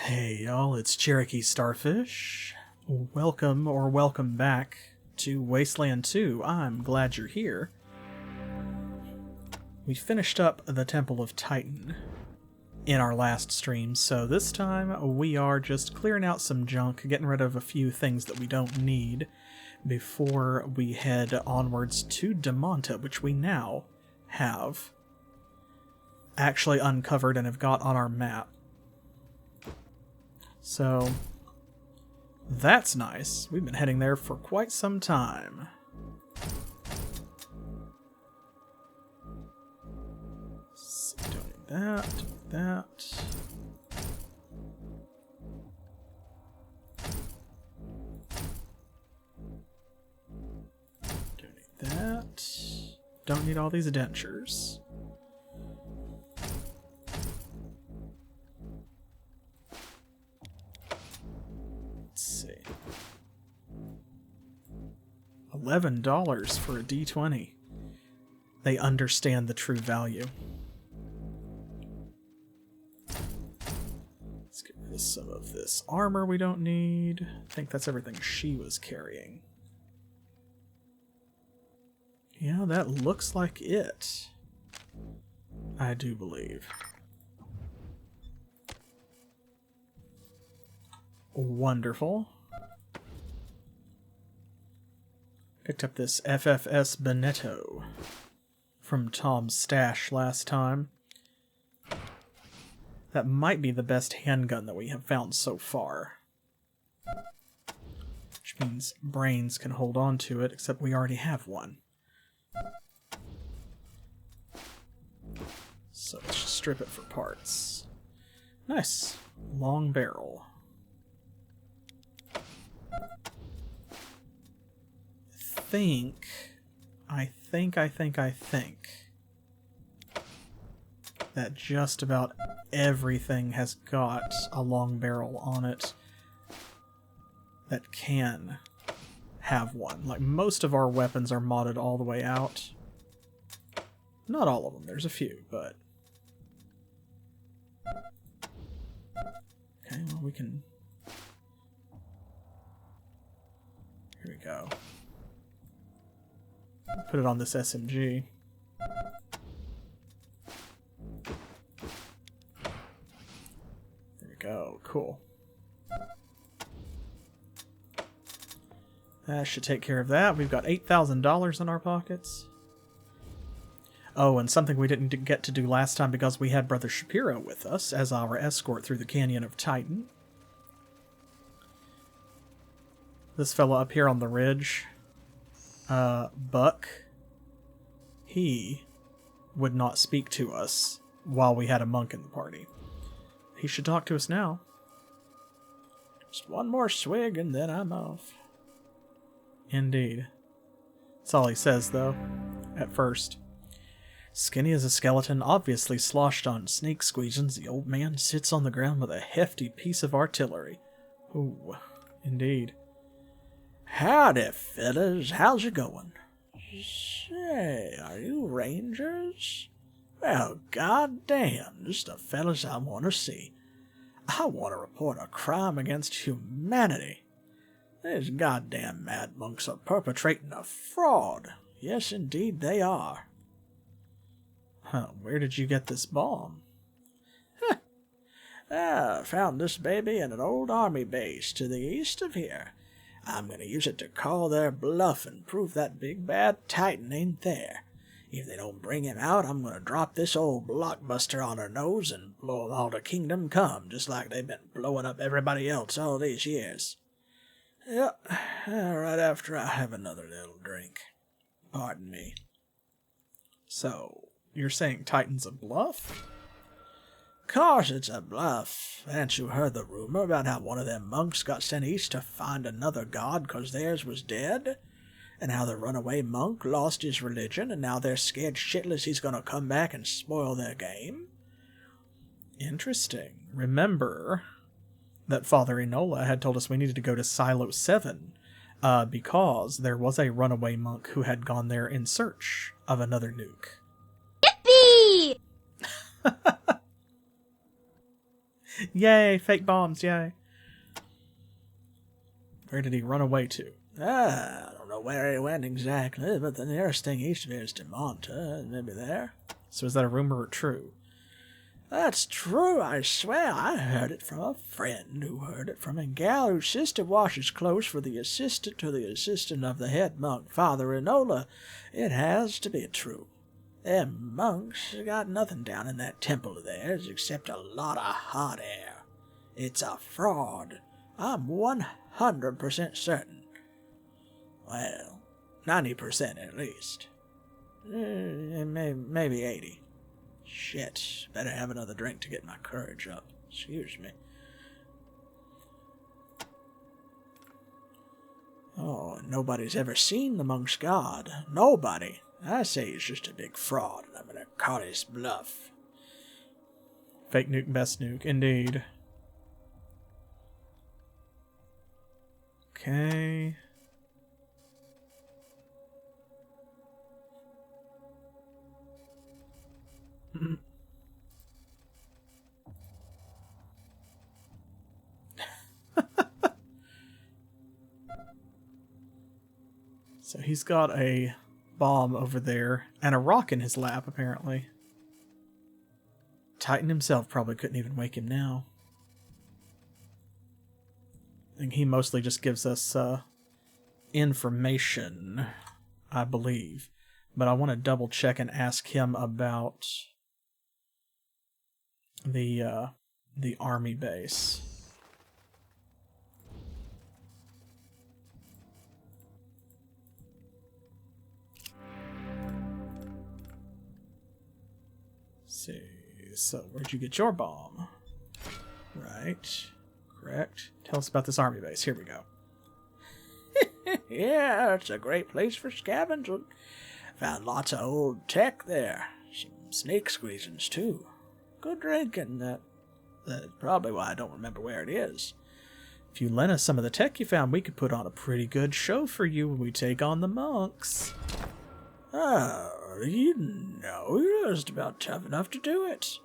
Hey y'all, it's CherokeeStarfish. Welcome back to Wasteland 2. I'm glad you're here. We finished up the Temple of Titan in our last stream, so this time we are just clearing out some junk, getting rid of a few things that we don't need before we head onwards to Damonta, which we now have actually uncovered and have got on our map. So, that's nice. We've been heading there for quite some time. Let's see, don't need that, don't need that. Don't need that. Don't need all these dentures. $11 for a D20. They understand the true value. Let's get rid of some of this armor we don't need. I think that's everything she was carrying. Yeah, that looks like it. I do believe. Wonderful. Picked up this FFS Bonetto from Tom's stash last time. That might be the best handgun that we have found so far. Which means brains can hold on to it, except we already have one. So let's just strip it for parts. Nice. Long barrel. I think that just about everything has got a long barrel on it that can have one. Like, most of our weapons are modded all the way out. Not all of them, there's a few, but... Okay, well, we can... Here we go. Put it on this SMG. There we go. Cool. That should take care of that. We've got $8,000 in our pockets. Oh, and something we didn't get to do last time because we had Brother Shapiro with us as our escort through the Canyon of Titan. This fella up here on the ridge... Buck, he would not speak to us while we had a monk in the party. He should talk to us now. Just one more swig and then I'm off. Indeed. That's all he says, though, at first. Skinny as a skeleton, obviously sloshed on snake squeezins, the old man sits on the ground with a hefty piece of artillery. Ooh, indeed. Howdy, fellas. How's it going? Say, are you rangers? Well, goddamn, just the fellas I want to see. I want to report a crime against humanity. These goddamn mad monks are perpetrating a fraud. Yes, indeed they are. Huh, where did you get this bomb? I found this baby in an old army base to the east of here. I'm going to use it to call their bluff and prove that big bad Titan ain't there. If they don't bring him out, I'm going to drop this old blockbuster on her nose and blow 'em all to kingdom come, just like they've been blowing up everybody else all these years. Yep, right after I have another little drink. Pardon me. So, you're saying Titan's a bluff? Course it's a bluff. Haven't you heard the rumor about how one of them monks got sent east to find another god 'cause theirs was dead? And how the runaway monk lost his religion and now they're scared shitless he's gonna come back and spoil their game? Interesting. Remember that Father Enola had told us we needed to go to Silo 7 because there was a runaway monk who had gone there in search of another nuke. Yippee! Yay, fake bombs, yay. Where did he run away to? I don't know where he went exactly, but the nearest thing east of here is Damonta, maybe there. So is that a rumor or true? That's true, I swear. I heard it from a friend who heard it from a gal whose sister washes clothes for the assistant to the assistant of the head monk, Father Enola. It has to be true. Them monks got nothing down in that temple of theirs except a lot of hot air. It's a fraud. I'm 100% certain. Well, 90% at least. Maybe 80. Shit, better have another drink to get my courage up. Excuse me. Oh, nobody's ever seen the monk's god. Nobody. I say he's just a big fraud, and I'm gonna call his bluff. Fake nuke, best nuke, indeed. Okay. So he's got a bomb over there and a rock in his lap, apparently. Titan himself probably couldn't even wake him now. I think he mostly just gives us information, I believe. But I want to double check and ask him about the army base. Let's see. So, where'd you get your bomb? Right. Correct. Tell us about this army base. Here we go. Yeah, it's a great place for scavenging. Found lots of old tech there. Some snake squeezings, too. Good drinking. That's probably why I don't remember where it is. If you lend us some of the tech you found, we could put on a pretty good show for you when we take on the monks. Oh, you know, you're just about tough enough to do it.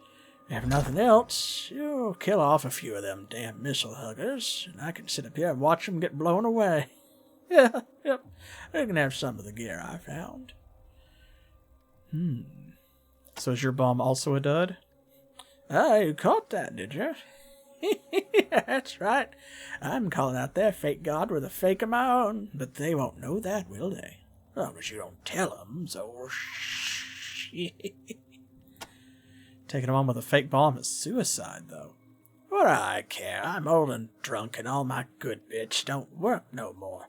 If nothing else, you'll kill off a few of them damn missile huggers, and I can sit up here and watch them get blown away. Yeah, yep, you can have some of the gear I found. So is your bomb also a dud? Ah, you caught that, did you? That's right. I'm calling out their fake god with a fake of my own, but they won't know that, will they? As long as you don't tell them, so Taking him on with a fake bomb is suicide, though. What do I care? I'm old and drunk, and all my good bits don't work no more.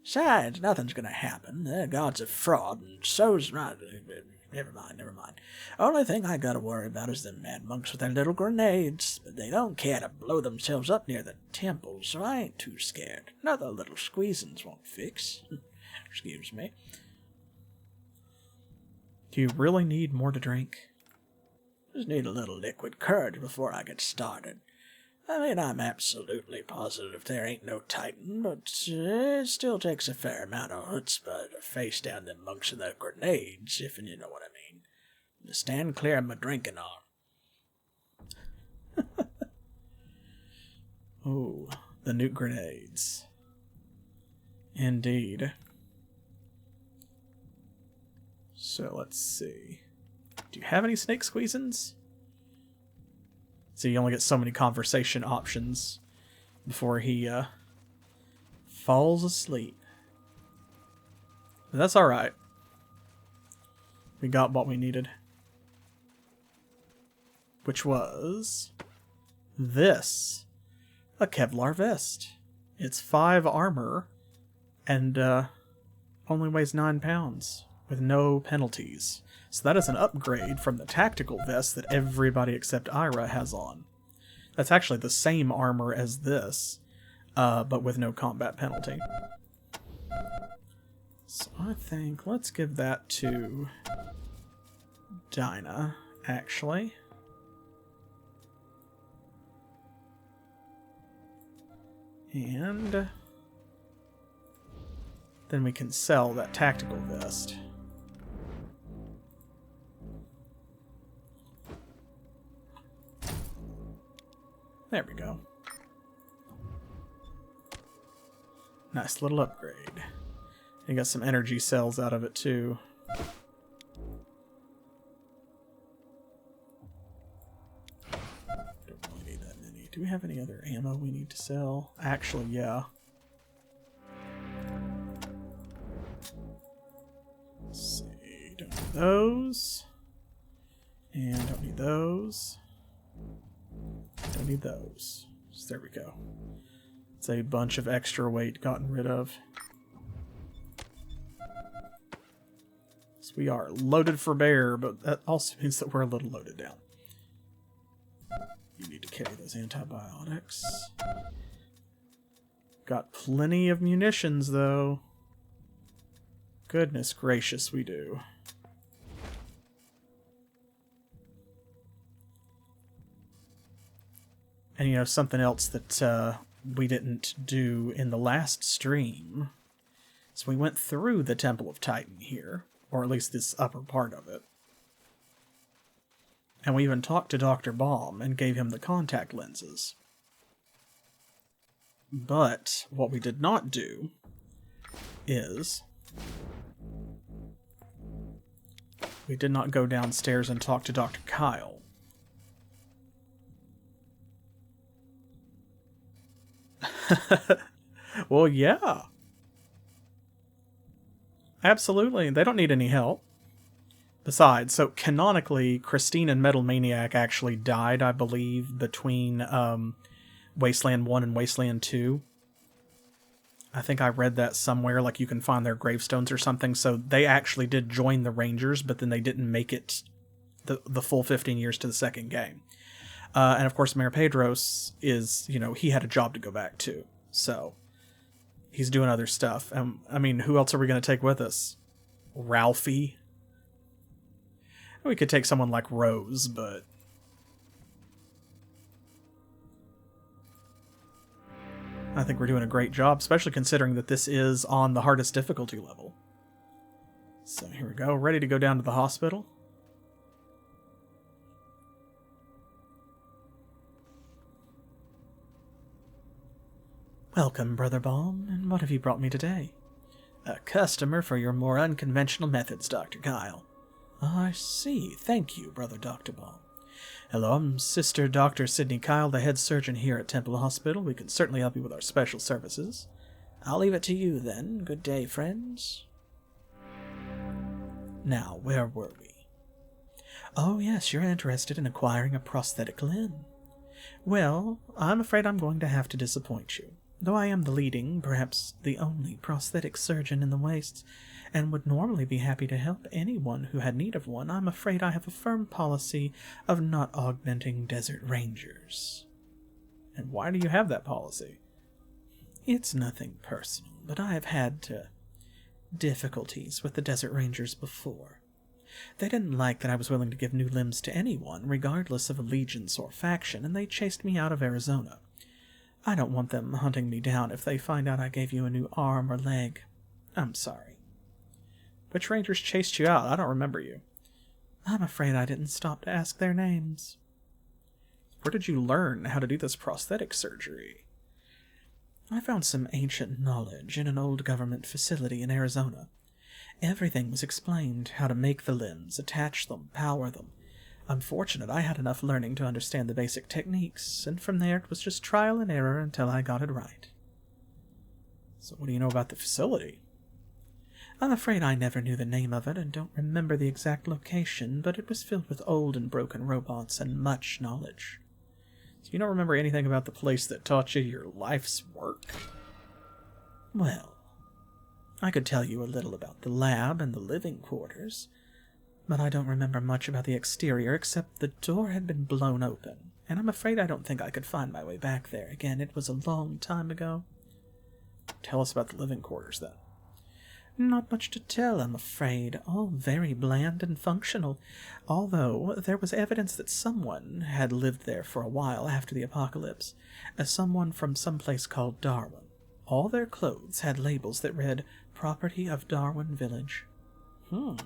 Besides, nothing's gonna happen. Their god's a fraud, and so's my... Never mind. Only thing I gotta worry about is them mad monks with their little grenades. But they don't care to blow themselves up near the temple, so I ain't too scared. Another little squeezins won't fix. Excuse me. Do you really need more to drink? Just need a little liquid courage before I get started. I mean, I'm absolutely positive there ain't no Titan, but it still takes a fair amount of chutzpah to face down them monks with their grenades, if you know what I mean. To stand clear of my drinking arm. Oh, the nuke grenades. Indeed. So let's see. Do you have any snake squeezins? So you only get so many conversation options before he falls asleep. But that's alright. We got what we needed. Which was this. A Kevlar vest. It's 5 armor and only weighs 9 pounds with no penalties. So that is an upgrade from the tactical vest that everybody except Ira has on. That's actually the same armor as this, but with no combat penalty. So I think let's give that to Dinah, actually. And then we can sell that tactical vest. There we go. Nice little upgrade. You got some energy cells out of it too. Don't really need that many. Do we have any other ammo we need to sell? Actually, yeah. Let's see. Don't need those. And don't need those. Don't need those. So there we go. It's a bunch of extra weight gotten rid of. So we are loaded for bear, but that also means that we're a little loaded down. You need to carry those antibiotics. Got plenty of munitions, though. Goodness gracious, we do. And, you know, something else that we didn't do in the last stream is we went through the Temple of Titan here, or at least this upper part of it. And we even talked to Dr. Baum and gave him the contact lenses. But what we did not do is we did not go downstairs and talk to Dr. Kyle. Well, yeah. Absolutely. They don't need any help. Besides, so canonically, Christine and Metal Maniac actually died, I believe, between Wasteland 1 and Wasteland 2. I think I read that somewhere, like you can find their gravestones or something. So they actually did join the Rangers, but then they didn't make it the full 15 years to the second game. And of course, Mayor Pedros is, you know, he had a job to go back to. So he's doing other stuff. I mean, who else are we going to take with us? Ralphie? We could take someone like Rose, but I think we're doing a great job, especially considering that this is on the hardest difficulty level. So here we go, ready to go down to the hospital. Welcome, Brother Baum, and what have you brought me today? A customer for your more unconventional methods, Dr. Kyle. I see. Thank you, Brother Dr. Baum. Hello, I'm Sister Dr. Sidney Kyle, the head surgeon here at Temple Hospital. We can certainly help you with our special services. I'll leave it to you, then. Good day, friends. Now, where were we? Oh, yes, you're interested in acquiring a prosthetic limb. Well, I'm afraid I'm going to have to disappoint you. Though I am the leading, perhaps the only, prosthetic surgeon in the Wastes, and would normally be happy to help anyone who had need of one, I'm afraid I have a firm policy of not augmenting desert rangers. And why do you have that policy? It's nothing personal, but I have had difficulties with the desert rangers before. They didn't like that I was willing to give new limbs to anyone, regardless of allegiance or faction, and they chased me out of Arizona. I don't want them hunting me down if they find out I gave you a new arm or leg. I'm sorry. Which rangers chased you out? I don't remember you. I'm afraid I didn't stop to ask their names. Where did you learn how to do this prosthetic surgery? I found some ancient knowledge in an old government facility in Arizona. Everything was explained, how to make the limbs, attach them, power them. I'm fortunate I had enough learning to understand the basic techniques, and from there it was just trial and error until I got it right. So what do you know about the facility? I'm afraid I never knew the name of it and don't remember the exact location, but it was filled with old and broken robots and much knowledge. So you don't remember anything about the place that taught you your life's work? Well, I could tell you a little about the lab and the living quarters, but I don't remember much about the exterior except the door had been blown open, and I'm afraid I don't think I could find my way back there again. It was a long time ago. Tell us about the living quarters, then. Not much to tell, I'm afraid. All very bland and functional, although there was evidence that someone had lived there for a while after the apocalypse, someone from some place called Darwin. All their clothes had labels that read, "Property of Darwin Village." And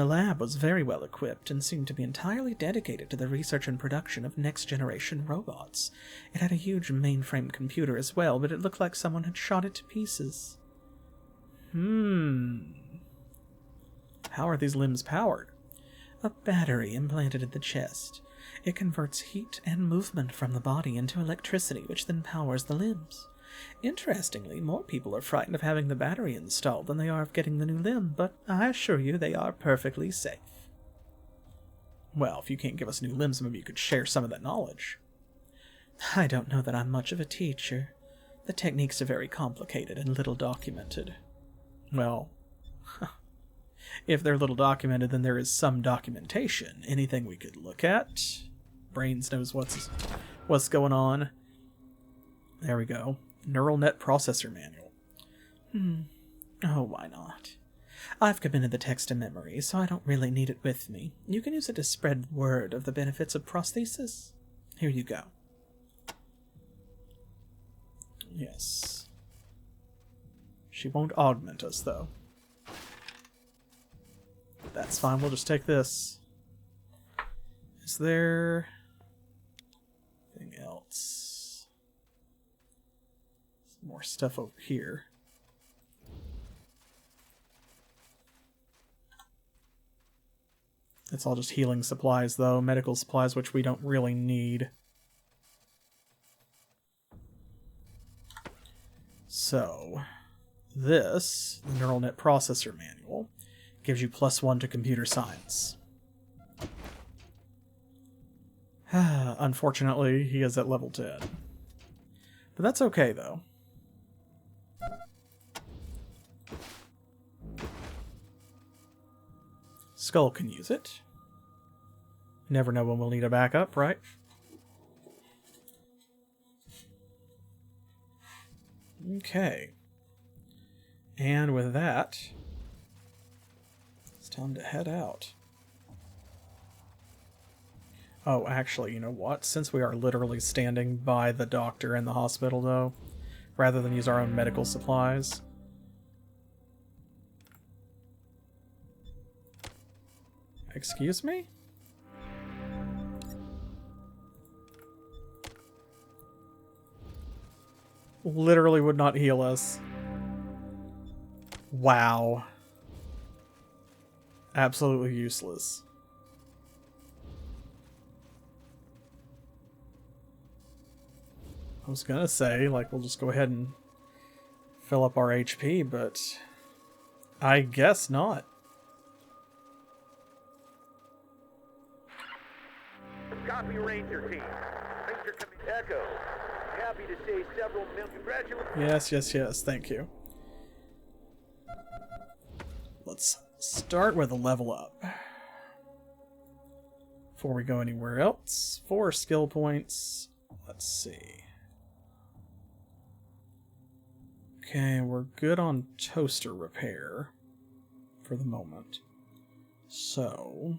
The lab was very well equipped and seemed to be entirely dedicated to the research and production of next-generation robots. It had a huge mainframe computer as well, but it looked like someone had shot it to pieces. How are these limbs powered? A battery implanted in the chest. It converts heat and movement from the body into electricity, which then powers the limbs. Interestingly, more people are frightened of having the battery installed than they are of getting the new limb, but I assure you they are perfectly safe. Well, if you can't give us new limbs, maybe you could share some of that knowledge. I don't know that I'm much of a teacher. The techniques are very complicated and little documented. Well, if they're little documented, then there is some documentation. Anything we could look at? Brains knows what's going on. There we go. Neural net processor manual. Oh, why not? I've committed the text to memory, so I don't really need it with me. You can use it to spread word of the benefits of prosthesis. Here you go. Yes. She won't augment us, though. That's fine, we'll just take this. Is there anything else? More stuff over here. It's all just healing supplies, though. Medical supplies, which we don't really need. So, this, the Neural Net Processor Manual, gives you +1 to computer science. Unfortunately, he is at level 10. But that's okay, though. Skull can use it. Never know when we'll need a backup, right? Okay. And with that, it's time to head out. Oh, actually, you know what? Since we are literally standing by the doctor in the hospital, though, rather than use our own medical supplies... Excuse me? Literally would not heal us. Wow. Absolutely useless. I was gonna say, like, we'll just go ahead and fill up our HP, but I guess not. Copy, Ranger team. Ranger coming. Echo. Happy to say several million congratulations. Yes, thank you. Let's start with a level up. Before we go anywhere else, 4 skill points. Let's see. Okay, we're good on toaster repair for the moment. So...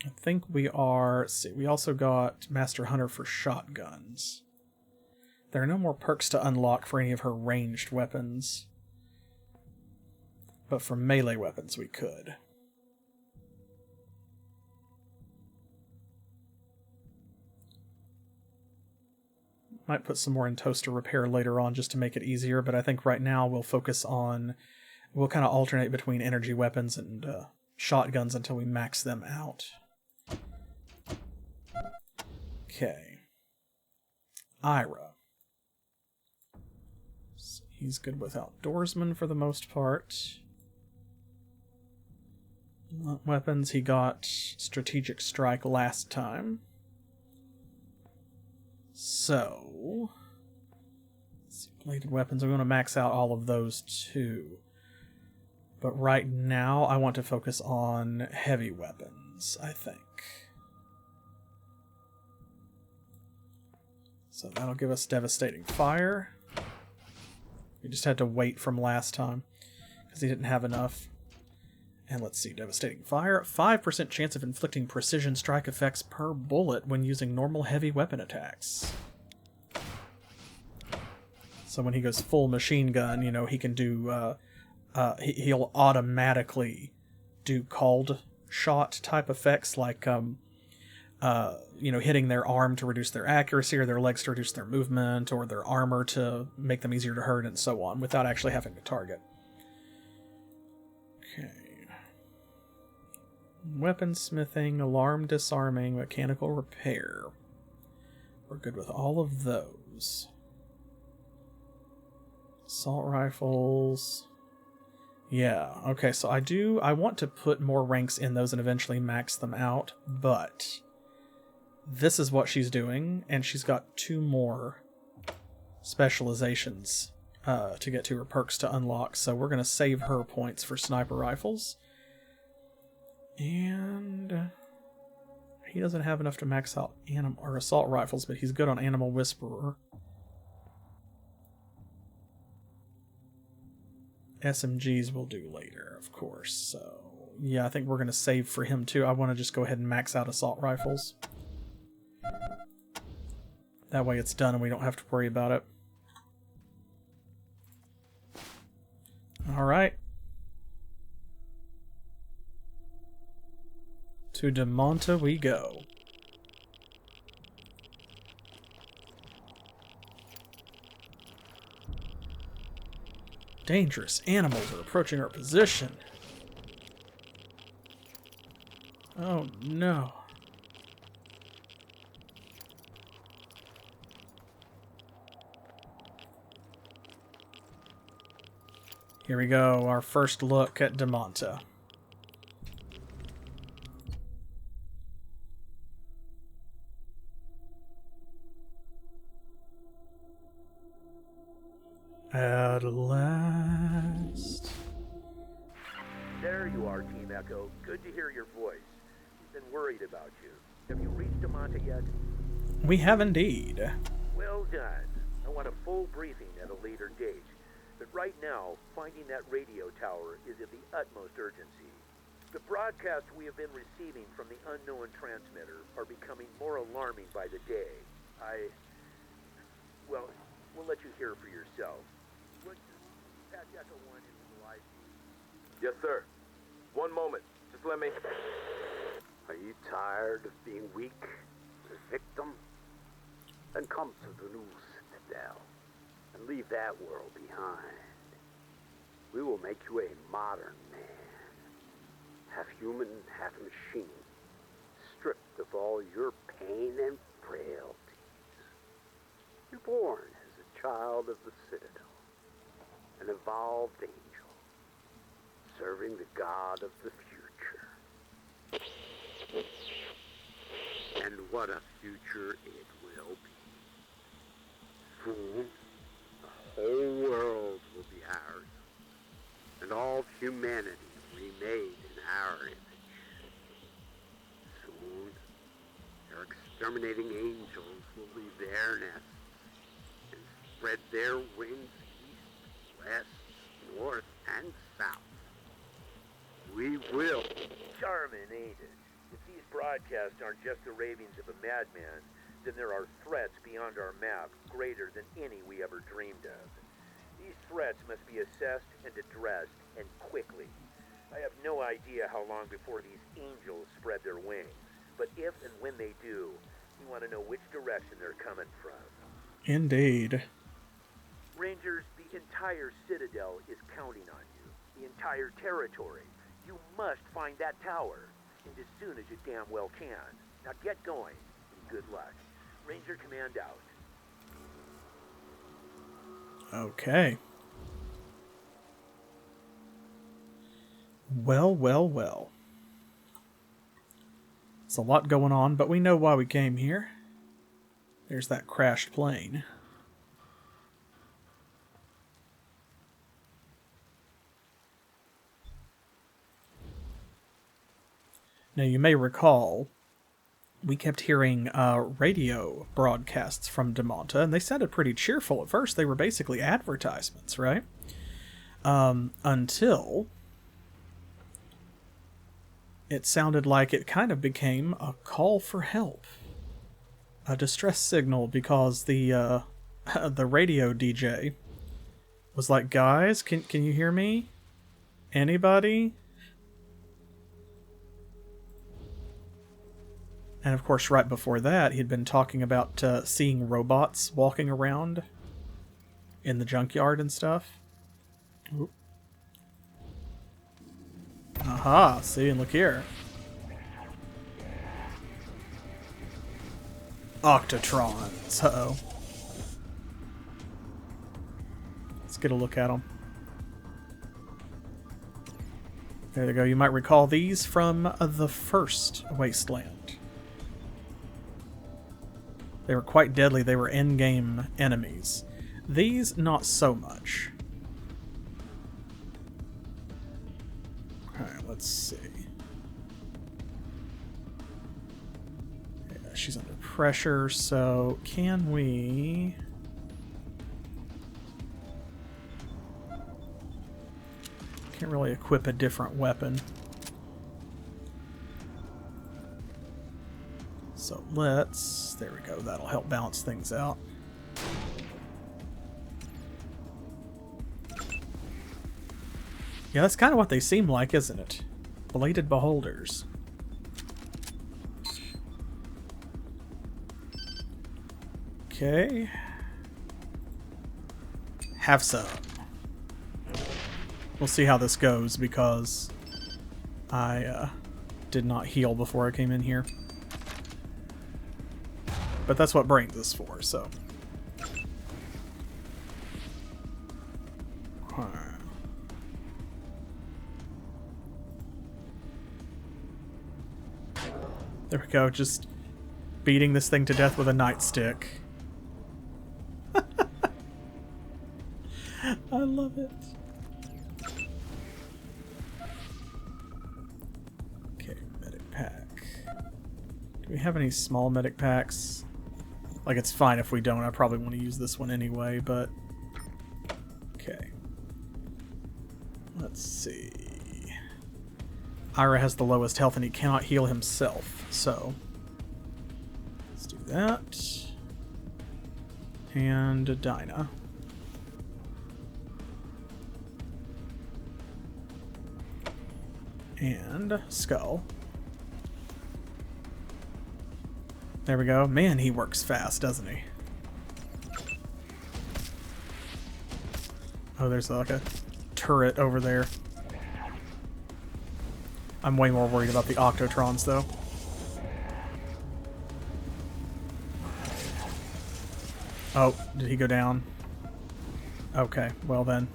I think we are... Let's see, we also got Master Hunter for shotguns. There are no more perks to unlock for any of her ranged weapons. But for melee weapons we could. Might put some more in toaster repair later on just to make it easier, but I think right now we'll focus on... We'll kind of alternate between energy weapons and shotguns until we max them out. Okay. Ira. So he's good with outdoorsman for the most part. Weapons, he got strategic strike last time. So... bladed weapons, I'm going to max out all of those too. But right now, I want to focus on heavy weapons, I think. So that'll give us Devastating Fire. We just had to wait from last time, because he didn't have enough. And let's see, Devastating Fire. 5% chance of inflicting precision strike effects per bullet when using normal heavy weapon attacks. So when he goes full machine gun, you know, he can do, he'll automatically do called shot type effects, like, you know, hitting their arm to reduce their accuracy, or their legs to reduce their movement, or their armor to make them easier to hurt, and so on, without actually having to target. Okay. Weaponsmithing, alarm disarming, mechanical repair. We're good with all of those. Assault rifles. Yeah, okay, so I want to put more ranks in those and eventually max them out, but this is what she's doing, and she's got 2 more specializations to get to, her perks to unlock, so we're going to save her points for sniper rifles. And he doesn't have enough to max out assault rifles, but he's good on Animal Whisperer. SMGs will do later, of course, so yeah, I think we're going to save for him too. I want to just go ahead and max out assault rifles. That way it's done and we don't have to worry about it. Alright. To Damonta we go. Dangerous animals are approaching our position. Oh no. Here we go, our first look at Damonta. At last. There you are, Team Echo. Good to hear your voice. Been worried about you. Have you reached Damonta yet? We have indeed. Well done. I want a full briefing at a later date. But right now, finding that radio tower is of the utmost urgency. The broadcasts we have been receiving from the unknown transmitter are becoming more alarming by the day. Well, we'll let you hear for yourself. Patch Echo 1 into the live feed. Yes, sir. One moment. Just let me... Are you tired of being weak, a victim? Then come to the new Citadel and leave that world behind. We will make you a modern man, half human, half machine, stripped of all your pain and frailties. You're born as a child of the Citadel, an evolved angel, serving the god of the future. And what a future it will be. Soon, the whole world will be ours, and all humanity remade in our image. Soon, our exterminating angels will leave their nests and spread their wings east, west, north, and south. We will. Charming, ain't it? If these broadcasts aren't just the ravings of a madman, then there are threats beyond our map, greater than any we ever dreamed of. These threats must be assessed and addressed, and quickly. I have no idea how long before these angels spread their wings, but if and when they do, we want to know which direction they're coming from. Indeed. Rangers, the entire Citadel is counting on you. The entire territory. You must find that tower, and as soon as you damn well can. Now get going, and good luck. Ranger Command out. Okay. Well, well, well. There's a lot going on, but we know why we came here. There's that crashed plane. Now, you may recall, we kept hearing radio broadcasts from Damonta, and they sounded pretty cheerful at first. They were basically advertisements, right? Until it sounded like it kind of became a call for help. A distress signal, because the radio DJ Was like, guys, can you hear me? Anybody? And of course, right before that, he'd been talking about seeing robots walking around in the junkyard and stuff. Oop. Aha, see, and look here. Octotrons, uh-oh. Let's get a look at them. There they go. You might recall these from the first Wasteland. They were quite deadly. They were endgame enemies. These, not so much. Alright, let's see. Yeah, she's under pressure, so can we... Can't really equip a different weapon. So let's... There we go. That'll help balance things out. Yeah, that's kind of what they seem like, isn't it? Belated beholders. Okay. Have some. We'll see how this goes because I did not heal before I came in here. But that's what brains is for, so. There we go, just beating this thing to death with a nightstick. I love it. Okay, medic pack. Do we have any small medic packs? Like, it's fine if we don't. I probably want to use this one anyway, but... Okay. Let's see. Ira has the lowest health and he cannot heal himself, so... Let's do that. And Dinah. And Skull. There we go. Man, he works fast, doesn't he? Oh, there's like a turret over there. I'm way more worried about the Octotrons, though. Oh, did he go down? Okay, well then.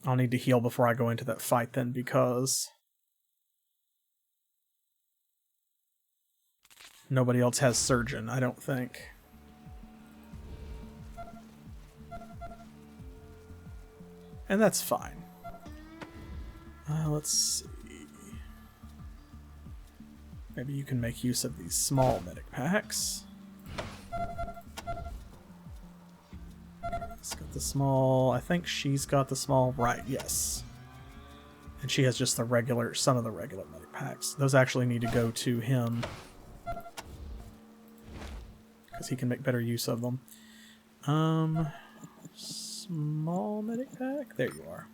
I'll need to heal before I go into that fight then, because nobody else has Surgeon, I don't think. And that's fine. Let's see. Maybe you can make use of these small medic packs. It's got the small... I think she's got the small... Right, yes. And she has just the regular... Some of the regular medic packs. Those actually need to go to him. Because he can make better use of them. Small medic pack? There you are.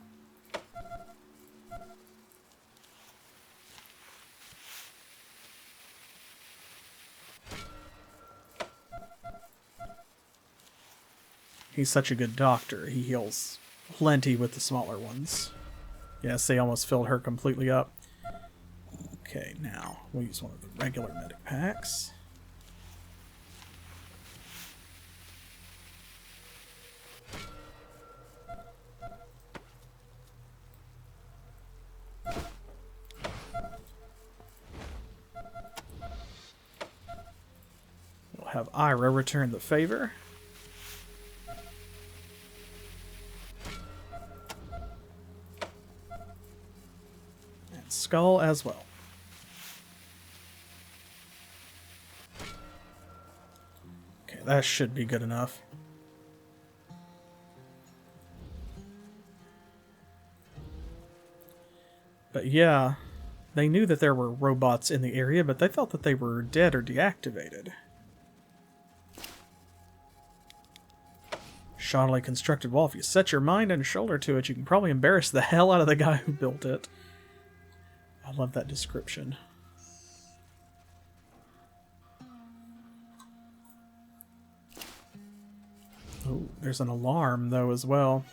He's such a good doctor. He heals plenty with the smaller ones. Yes, they almost filled her completely up. Okay, now we'll use one of the regular medic packs. We'll have Ira return the favor. Skull as well. Okay, that should be good enough. But yeah, they knew that there were robots in the area, but they thought that they were dead or deactivated. Shoddily constructed wall. If you set your mind and shoulder to it, you can probably embarrass the hell out of the guy who built it. I love that description. Oh, there's an alarm, though, as well.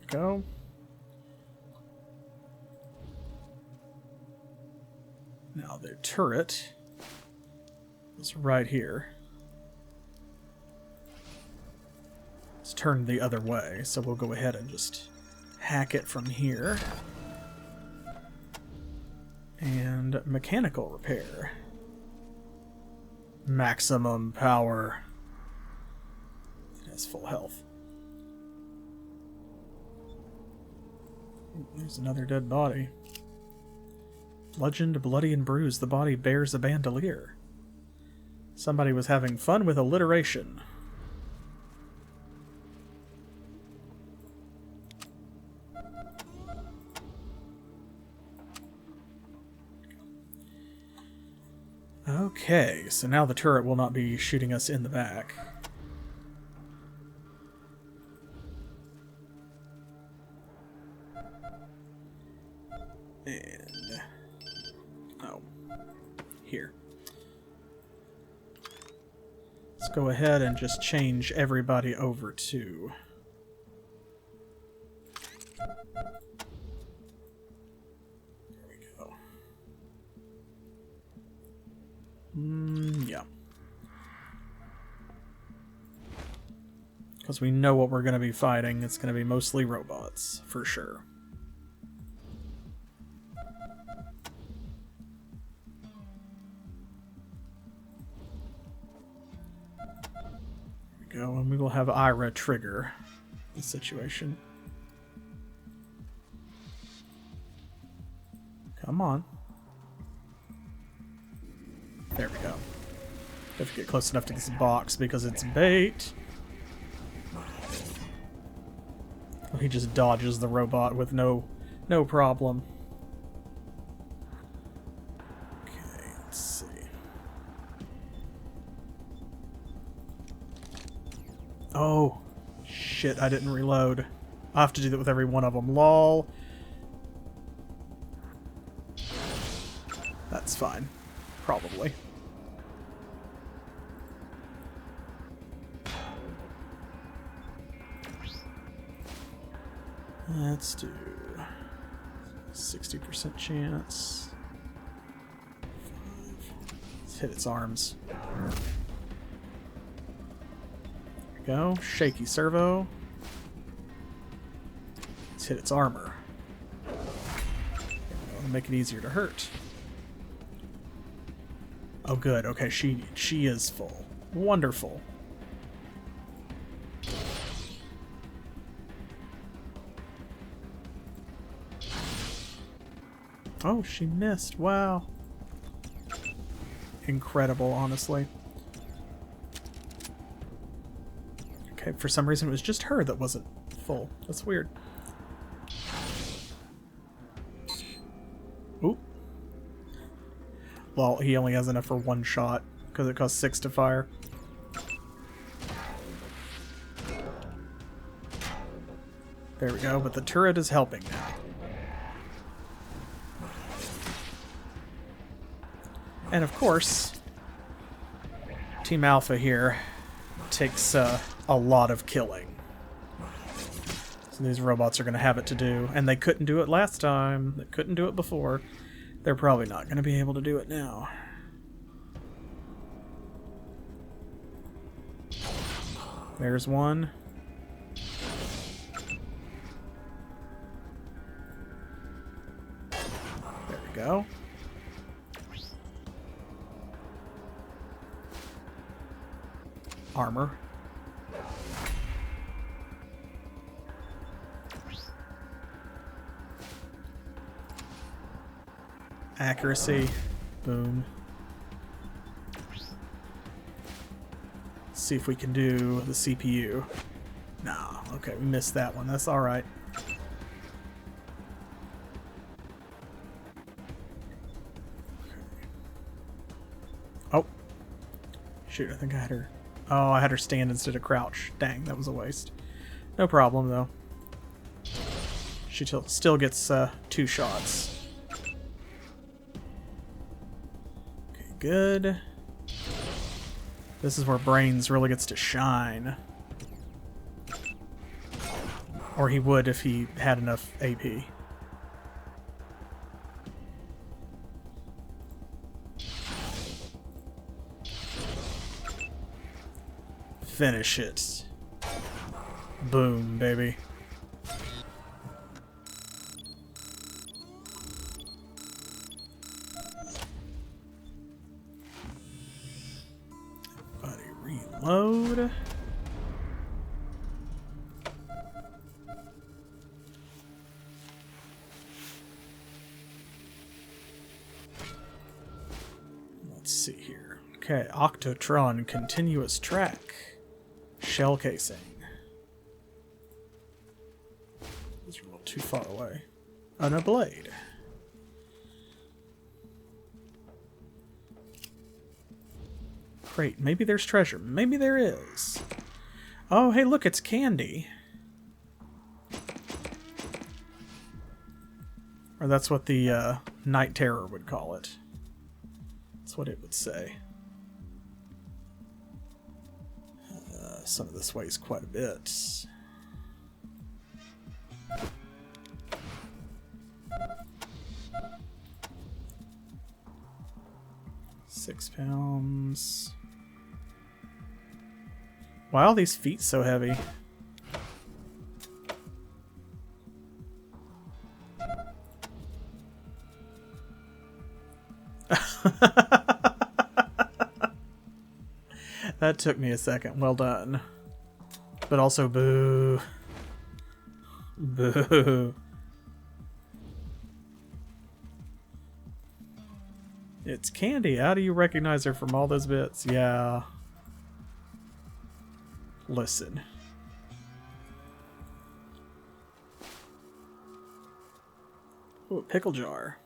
Go. Now their turret is right here. It's turned the other way, so we'll go ahead and just hack it from here. And mechanical repair. Maximum power. It has full health. There's another dead body. Bludgeoned, bloody, and bruised, the body bears a bandolier. Somebody was having fun with alliteration. Okay, so now the turret will not be shooting us in the back. And... oh. Here. Let's go ahead and just change everybody over to... there we go. Yeah. Because we know what we're going to be fighting. It's going to be mostly robots, for sure. Go, and we will have Ira trigger the situation. Come on. There we go. Have to get close enough to this box because it's bait. Oh, he just dodges the robot with no problem. Okay, let's see. Oh, shit, I didn't reload. I have to do that with every one of them. Lol. That's fine. Probably. Let's do 60% chance. 5. Let's hit its arms. Go. Shaky servo. Let's hit its armor. Make it easier to hurt. Oh good, okay, she is full. Wonderful. Oh, she missed. Wow. Incredible, honestly. Okay, for some reason it was just her that wasn't full. That's weird. Oop. Well, he only has enough for one shot because it costs 6 to fire. There we go, but the turret is helping now. And of course, Team Alpha here takes a lot of killing. So these robots are going to have it to do. And they couldn't do it last time. They couldn't do it before. They're probably not going to be able to do it now. There's one. There we go. Armor. Accuracy. Boom. Let's see if we can do the CPU. Nah, okay, we missed that one. That's alright. Oh. Shoot, I think I had her... Oh, I had her stand instead of crouch. Dang, that was a waste. No problem, though. She still gets 2 shots. Okay, good. This is where Brains really gets to shine. Or he would if he had enough AP. Finish it. Boom, baby. Buddy, reload. Let's see here. Okay, Octotron continuous track. Shell casing. These are a little too far away. And a blade. Great. Maybe there's treasure. Maybe there is. Oh, hey, look, it's candy. Or that's what the Night Terror would call it. That's what it would say. Some of this weighs quite a bit. £6. Wow, these feet so heavy. That took me a second. Well done. But also boo. Boo. It's Candy. How do you recognize her from all those bits? Yeah. Listen. Ooh, a pickle jar.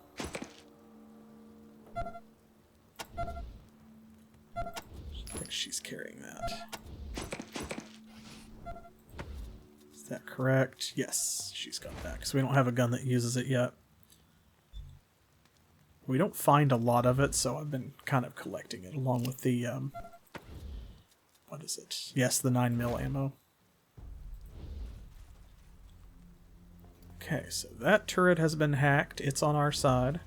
I think she's carrying that. Is that correct? Yes, she's got that, because we don't have a gun that uses it yet. We don't find a lot of it, so I've been kind of collecting it along with the, what is it? Yes, the 9mm ammo. Okay, so that turret has been hacked. It's on our side.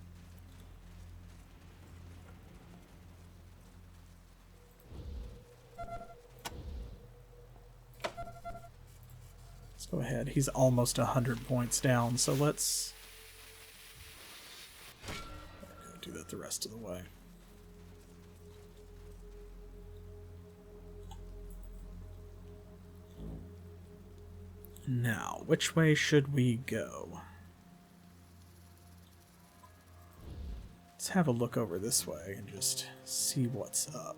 Let's go ahead. He's almost 100 points down, so let's do that the rest of the way. Now, which way should we go? Let's have a look over this way and just see what's up.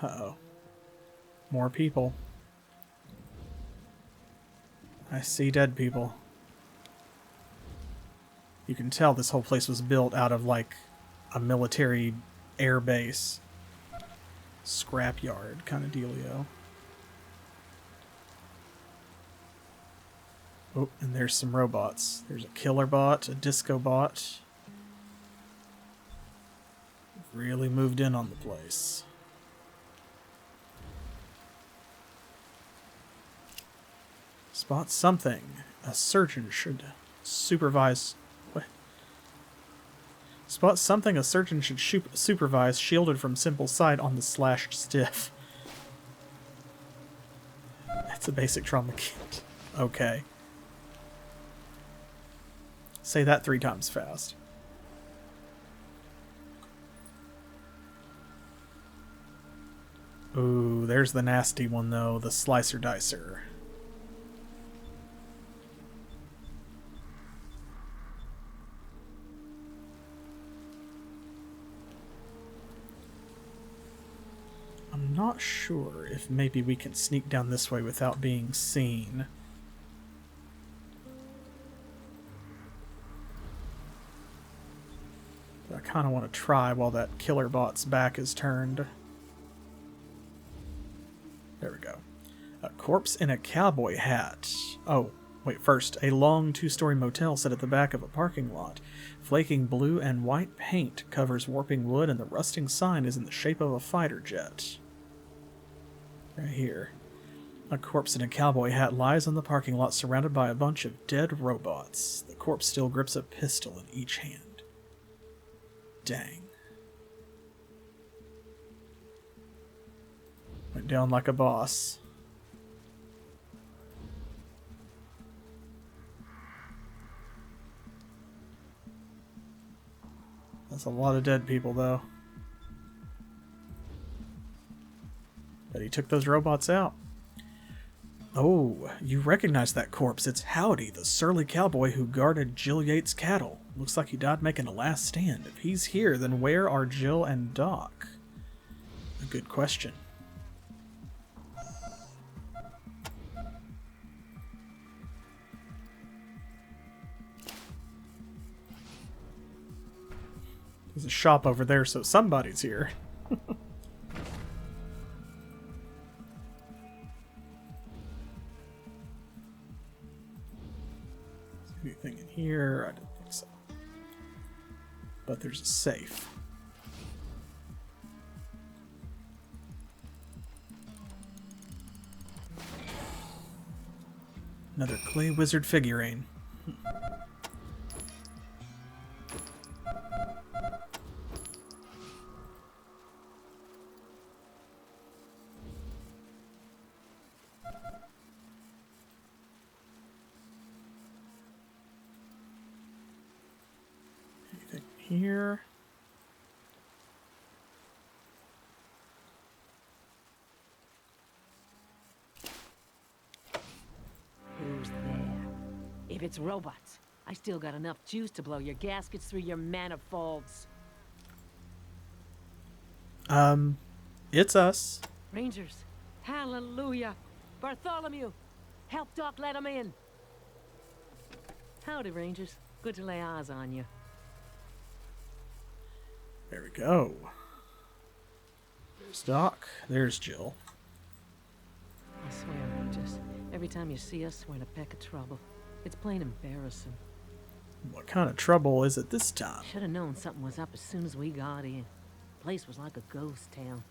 Uh-oh. More people. I see dead people. You can tell this whole place was built out of, like, a military air base. Scrapyard kind of dealio. Oh, and there's some robots. There's a killer bot, a disco bot. Really moved in on the place. Spot something. A surgeon should supervise... What? Spot something a surgeon should supervise, shielded from simple sight on the slashed stiff. That's a basic trauma kit. Okay. Say that 3 times fast. Ooh, there's the nasty one though, the slicer dicer. not sure if maybe we can sneak down this way without being seen. But I kind of want to try while that killer bot's back is turned. There we go. A corpse in a cowboy hat. Oh, wait, first, a long two-story motel set at the back of a parking lot. Flaking blue and white paint covers warping wood, and the rusting sign is in the shape of a fighter jet. Right here. A corpse in a cowboy hat lies on the parking lot surrounded by a bunch of dead robots. The corpse still grips a pistol in each hand. Dang. Went down like a boss. That's a lot of dead people, though. But he took those robots out. Oh, you recognize that corpse. It's Howdy, the surly cowboy who guarded Jill Yates' cattle. Looks like he died making a last stand. If he's here, then where are Jill and Doc? A good question. There's a shop over there, so somebody's here. Anything in here? I don't think so. But there's a safe. Another clay wizard figurine. Anything here? Who's there? If it's robots, I still got enough juice to blow your gaskets through your manifolds. It's us. Rangers, hallelujah! Bartholomew, help Doc let him in. Howdy, Rangers. Good to lay eyes on you. There we go. There's Doc. There's Jill. I swear, Rangers, every time you see us, we're in a peck of trouble. It's plain embarrassing. What kind of trouble is it this time? Should have known something was up as soon as we got in. The place was like a ghost town.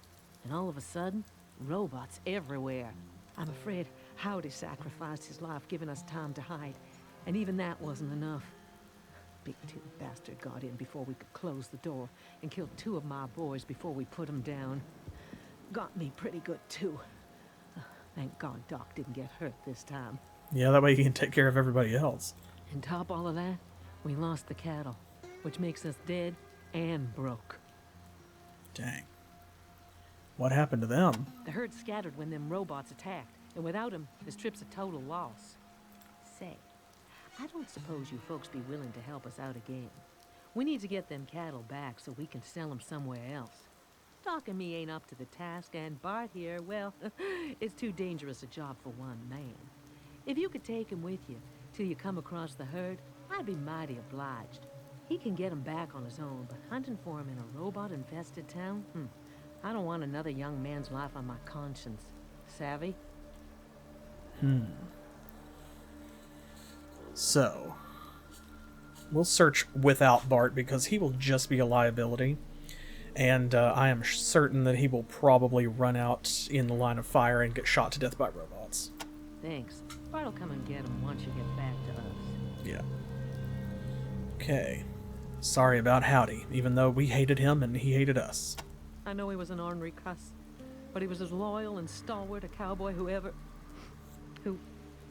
And all of a sudden, robots everywhere. I'm afraid Howdy sacrificed his life giving us time to hide. And even that wasn't enough. Big-tooth bastard got in before we could close the door and killed 2 of my boys before we put them down. Got me pretty good, too. Thank God Doc didn't get hurt this time. Yeah, that way you can take care of everybody else. And top all of that, we lost the cattle, which makes us dead and broke. Dang. What happened to them? The herd scattered when them robots attacked, and without them, this trip's a total loss. Say, I don't suppose you folks be willing to help us out again. We need to get them cattle back so we can sell them somewhere else. Doc and me ain't up to the task, and Bart here, well, it's too dangerous a job for one man. If you could take him with you till you come across the herd, I'd be mighty obliged. He can get him back on his own, but hunting for him in a robot-infested town? I don't want another young man's life on my conscience. Savvy? So, we'll search without Bart because he will just be a liability. And I am certain that he will probably run out in the line of fire and get shot to death by robots. Thanks. Bart'll come and get him once you get back to us. Yeah. Okay. Sorry about Howdy, even though we hated him and he hated us. I know he was an ornery cuss, but he was as loyal and stalwart a cowboy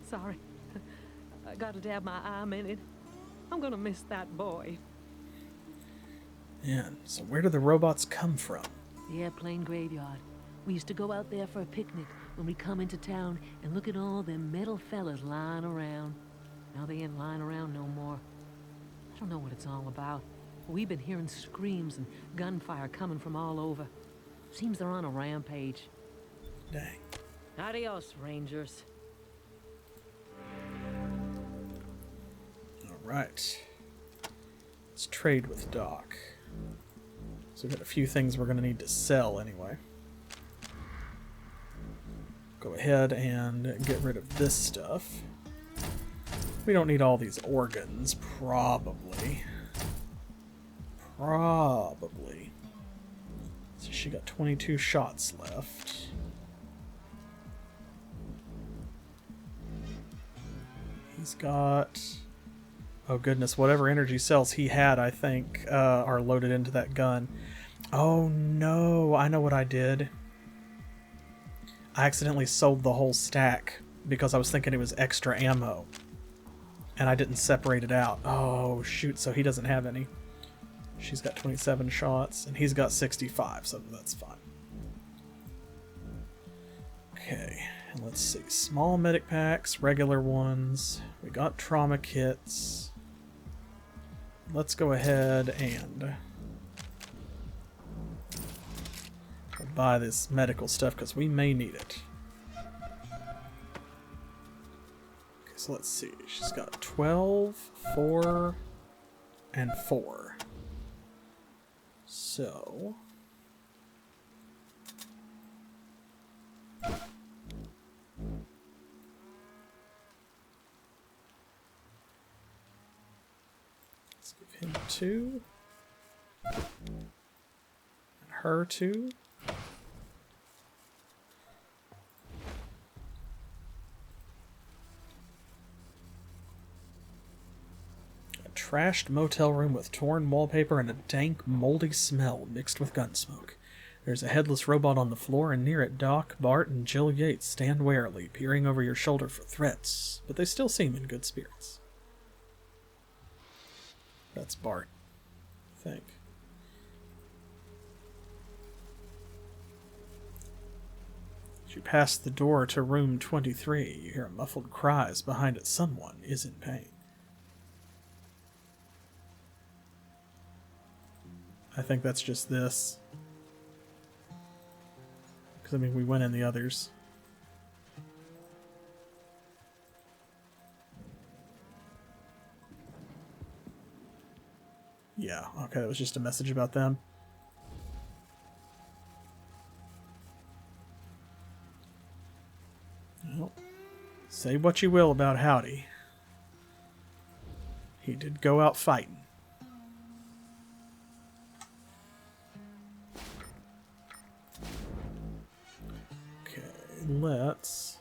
sorry. I gotta dab my eye a minute. I'm gonna miss that boy. Man, so where do the robots come from? The airplane graveyard. We used to go out there for a picnic when we come into town and look at all them metal fellas lying around. Now they ain't lying around no more. I don't know what it's all about. We've been hearing screams and gunfire coming from all over. Seems they're on a rampage. Dang. Adios, Rangers. Alright. Let's trade with Doc. So we've got a few things we're going to need to sell anyway. Go ahead and get rid of this stuff. We don't need all these organs, probably. Probably. So she got 22 shots left. He's got... Oh goodness, whatever energy cells he had, I think, are loaded into that gun. Oh no, I know what I did. I accidentally sold the whole stack because I was thinking it was extra ammo. And I didn't separate it out. Oh shoot, so he doesn't have any. She's got 27 shots, and he's got 65, so that's fine. Okay, and let's see. Small medic packs, regular ones. We got trauma kits. Let's go ahead and buy this medical stuff because we may need it. Okay, so let's see. She's got 12, 4, and 4. So... let's give him 2. And her 2. Trashed motel room with torn wallpaper and a dank, moldy smell mixed with gun smoke. There's a headless robot on the floor, and near it Doc, Bart, and Jill Yates stand warily, peering over your shoulder for threats, but they still seem in good spirits. That's Bart, I think. As you pass the door to room 23, you hear muffled cries behind it. Someone is in pain. I think that's just this. Because, I mean, we went in the others. Yeah, okay, that was just a message about them. Well, say what you will about Howdy. He did go out fighting. Let's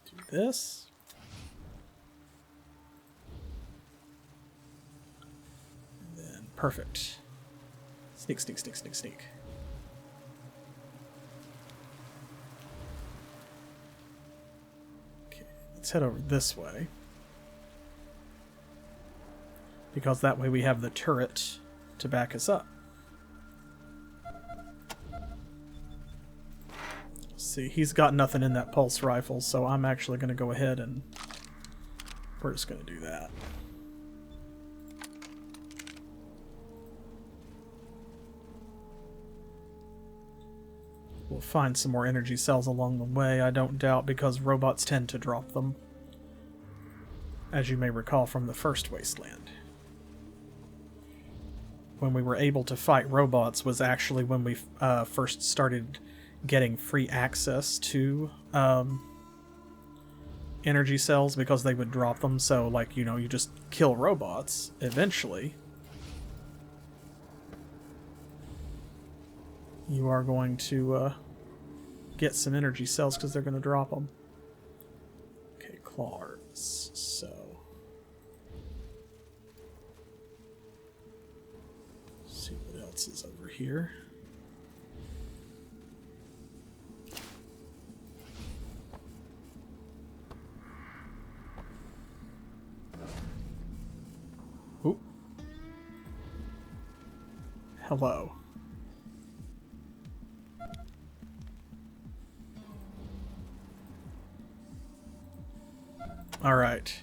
do this. And then perfect. Sneak, sneak, sneak, sneak, sneak. Okay, let's head over this way. Because that way we have the turret to back us up. See, he's got nothing in that pulse rifle, so I'm actually going to go ahead and we're just going to do that. We'll find some more energy cells along the way, I don't doubt, because robots tend to drop them, as you may recall from the first Wasteland. When we were able to fight robots was actually when we first started getting free access to energy cells, because they would drop them. So, like, you know, you just kill robots eventually. You are going to get some energy cells because they're going to drop them. Okay, claws. So let's see what else is over here. Oop. Hello. Alright.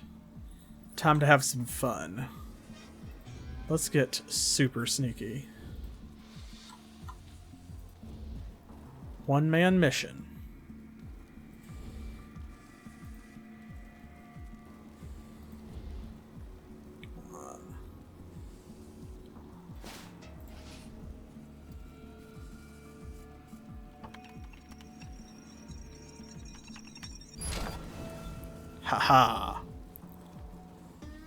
Time to have some fun. Let's get super sneaky. One-man mission. Haha.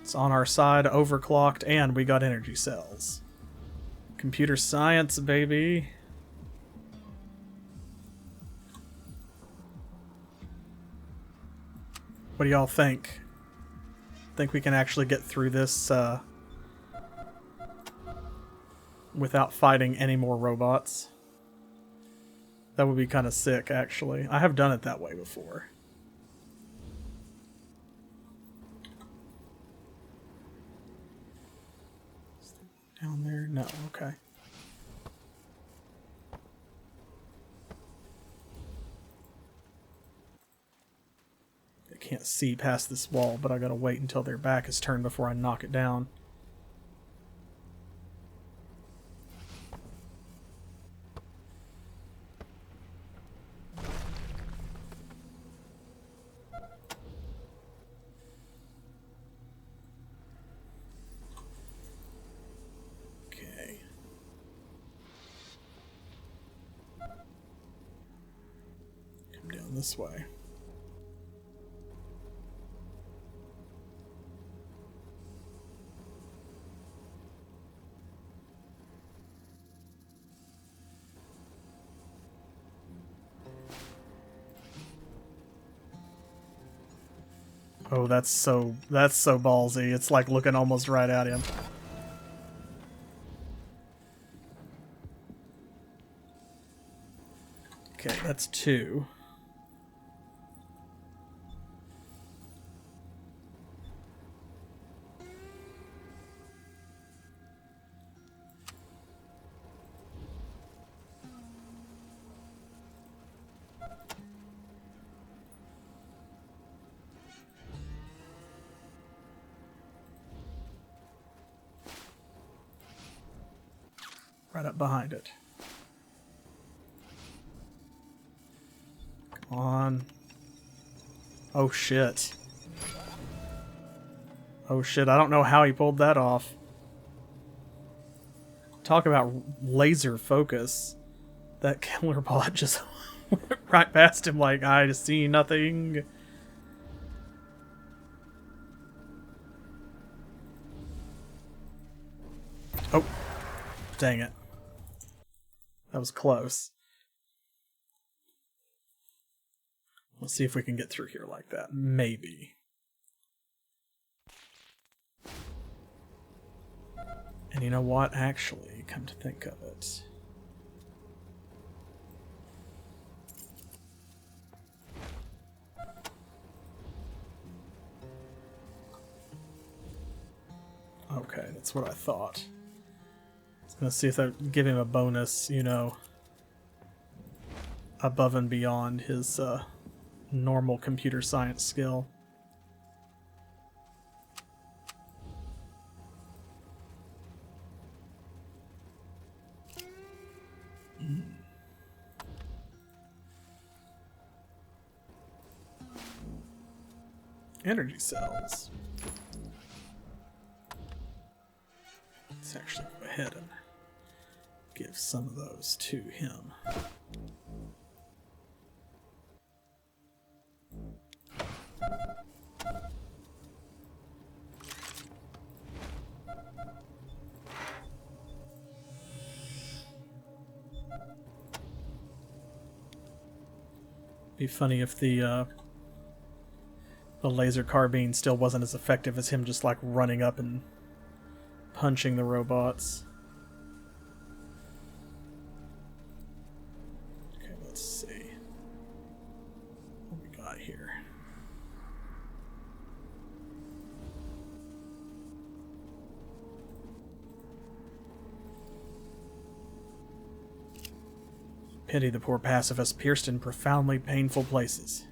It's on our side, overclocked, and we got energy cells. Computer science, baby. What do y'all think? Think we can actually get through this without fighting any more robots? That would be kind of sick, actually. I have done it that way before. Down there? No, okay. I can't see past this wall, but I gotta wait until their back is turned before I knock it down. This way. Oh, that's so ballsy. It's like looking almost right at him. Okay, that's 2. Right up behind it. Come on. Oh shit. Oh shit, I don't know how he pulled that off. Talk about laser focus. That killer bot just went right past him like, I see nothing. Oh. Dang it. That was close. Let's see if we can get through here like that. Maybe. And you know what? Actually, come to think of it. Okay, that's what I thought. I was gonna see if I'd give him a bonus, you know, above and beyond his normal computer science skill. Energy cells. Let's actually go ahead and give some of those to him. Be funny if the laser carbine still wasn't as effective as him just like running up and punching the robots. Okay, let's see what we got here. Pity the poor pacifist pierced in profoundly painful places.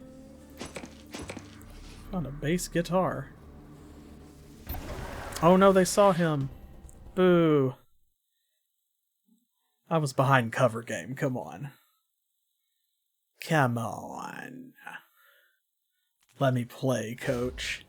Found a bass guitar. Oh no, they saw him. Boo. I was behind cover game, come on. Come on. Let me play, coach.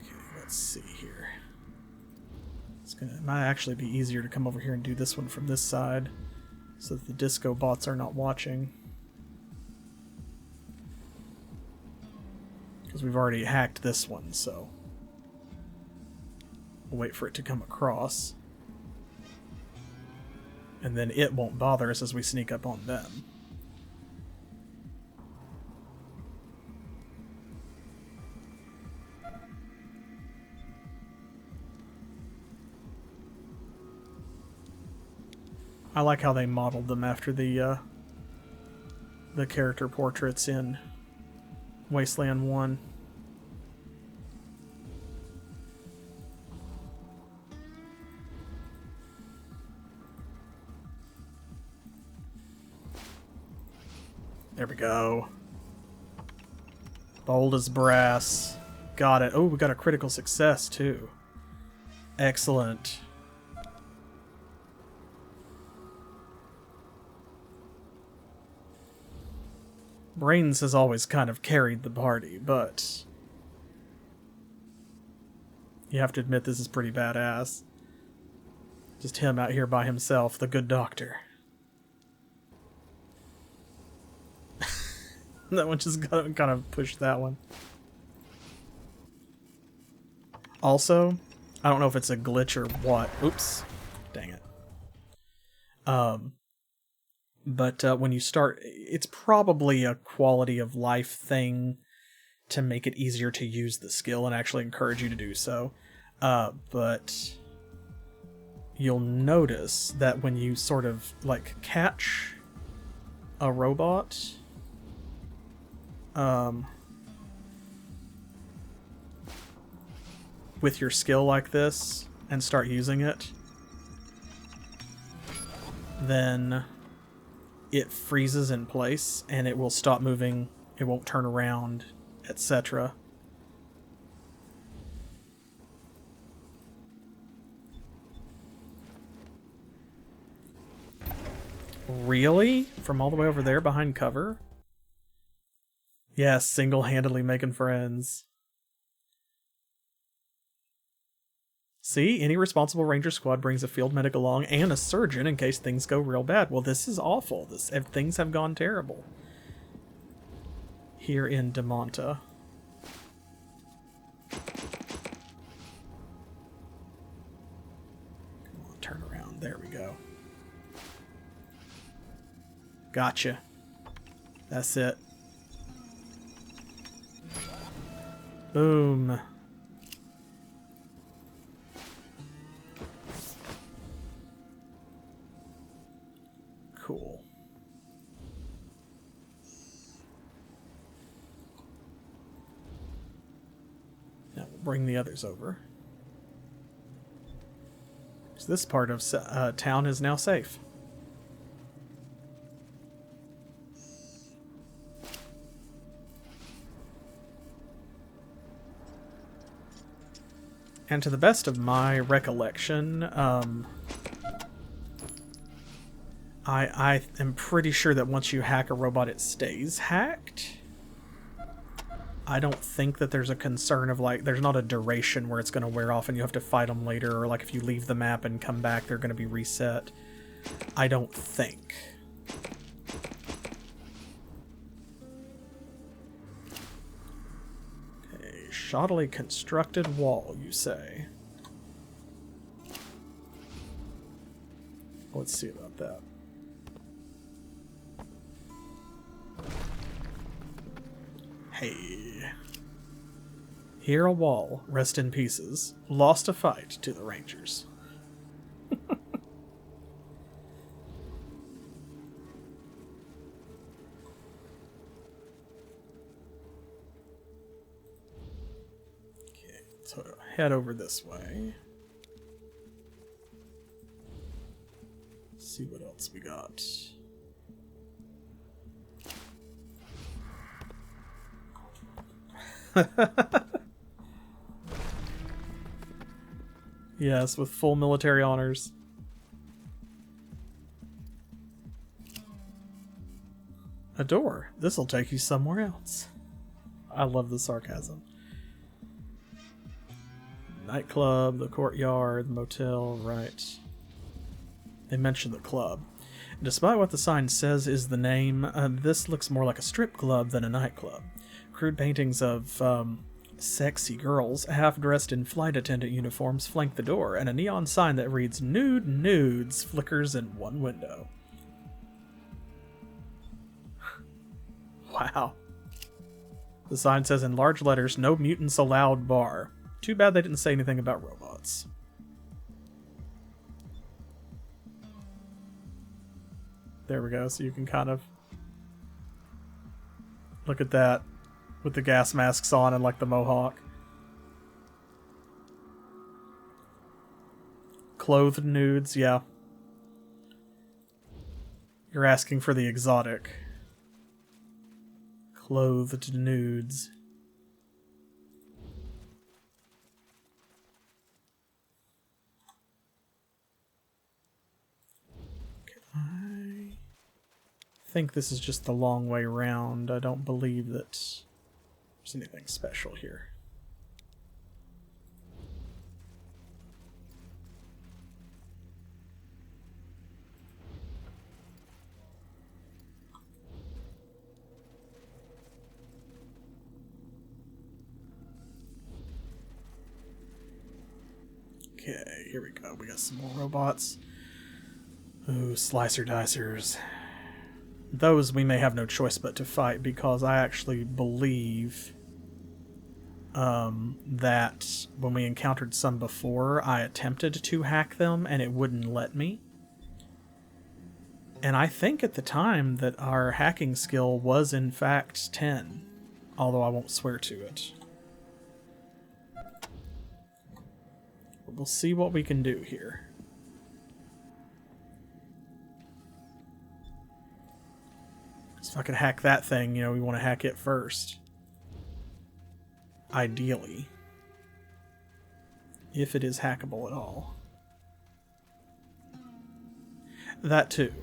Okay, let's see here. It might actually be easier to come over here and do this one from this side so that the disco bots are not watching. Because we've already hacked this one, so we'll wait for it to come across. And then it won't bother us as we sneak up on them. I like how they modeled them after the character portraits in Wasteland 1. There we go. Bold as brass. Got it. Oh, we got a critical success too. Excellent. Brains has always kind of carried the party, but you have to admit this is pretty badass. Just him out here by himself, the good doctor. That one just kind of pushed that one. Also, I don't know if it's a glitch or what. Oops. Dang it. But when you start, it's probably a quality of life thing to make it easier to use the skill and actually encourage you to do so. But you'll notice that when you sort of like catch a robot, with your skill like this and start using it, then it freezes in place and it will stop moving, it won't turn around, etc. Really? From all the way over there behind cover? Yes, single-handedly making friends. See, any responsible ranger squad brings a field medic along and a surgeon in case things go real bad. Well, this is awful. Things have gone terrible here in Damonta. Come on, turn around. There we go. Gotcha. That's it. Boom. Cool. Now we'll bring the others over. So this part of town is now safe. And to the best of my recollection, I am pretty sure that once you hack a robot, it stays hacked. I don't think that there's a concern of, like, there's not a duration where it's going to wear off and you have to fight them later, or like if you leave the map and come back, they're going to be reset. I don't think. Okay, shoddily constructed wall, you say? Let's see about that. Hey. Here a wall, rest in pieces. Lost a fight to the Rangers. Okay, so head over this way. else we got? Yes, with full military honors. A door. This'll take you somewhere else. I love the sarcasm. Nightclub, the courtyard, the motel, right. They mention the club. Despite what the sign says is the name, this looks more like a strip club than a nightclub. Crude paintings of sexy girls, half-dressed in flight attendant uniforms, flank the door, and a neon sign that reads "Nude Nudes" flickers in one window. Wow. The sign says in large letters, "No mutants allowed bar." Too bad they didn't say anything about robots. There we go, so you can kind of look at that with the gas masks on and like the mohawk. Clothed nudes, yeah. You're asking for the exotic. Clothed nudes. I think this is just the long way round. I don't believe that there's anything special here. Okay, here we go. We got some more robots. Ooh, slicer dicers. Those we may have no choice but to fight, because I actually believe that when we encountered some before, I attempted to hack them and it wouldn't let me. And I think at the time that our hacking skill was in fact 10, although I won't swear to it. But we'll see what we can do here. If I could hack that thing, you know, we want to hack it first. Ideally. If it is hackable at all. That too.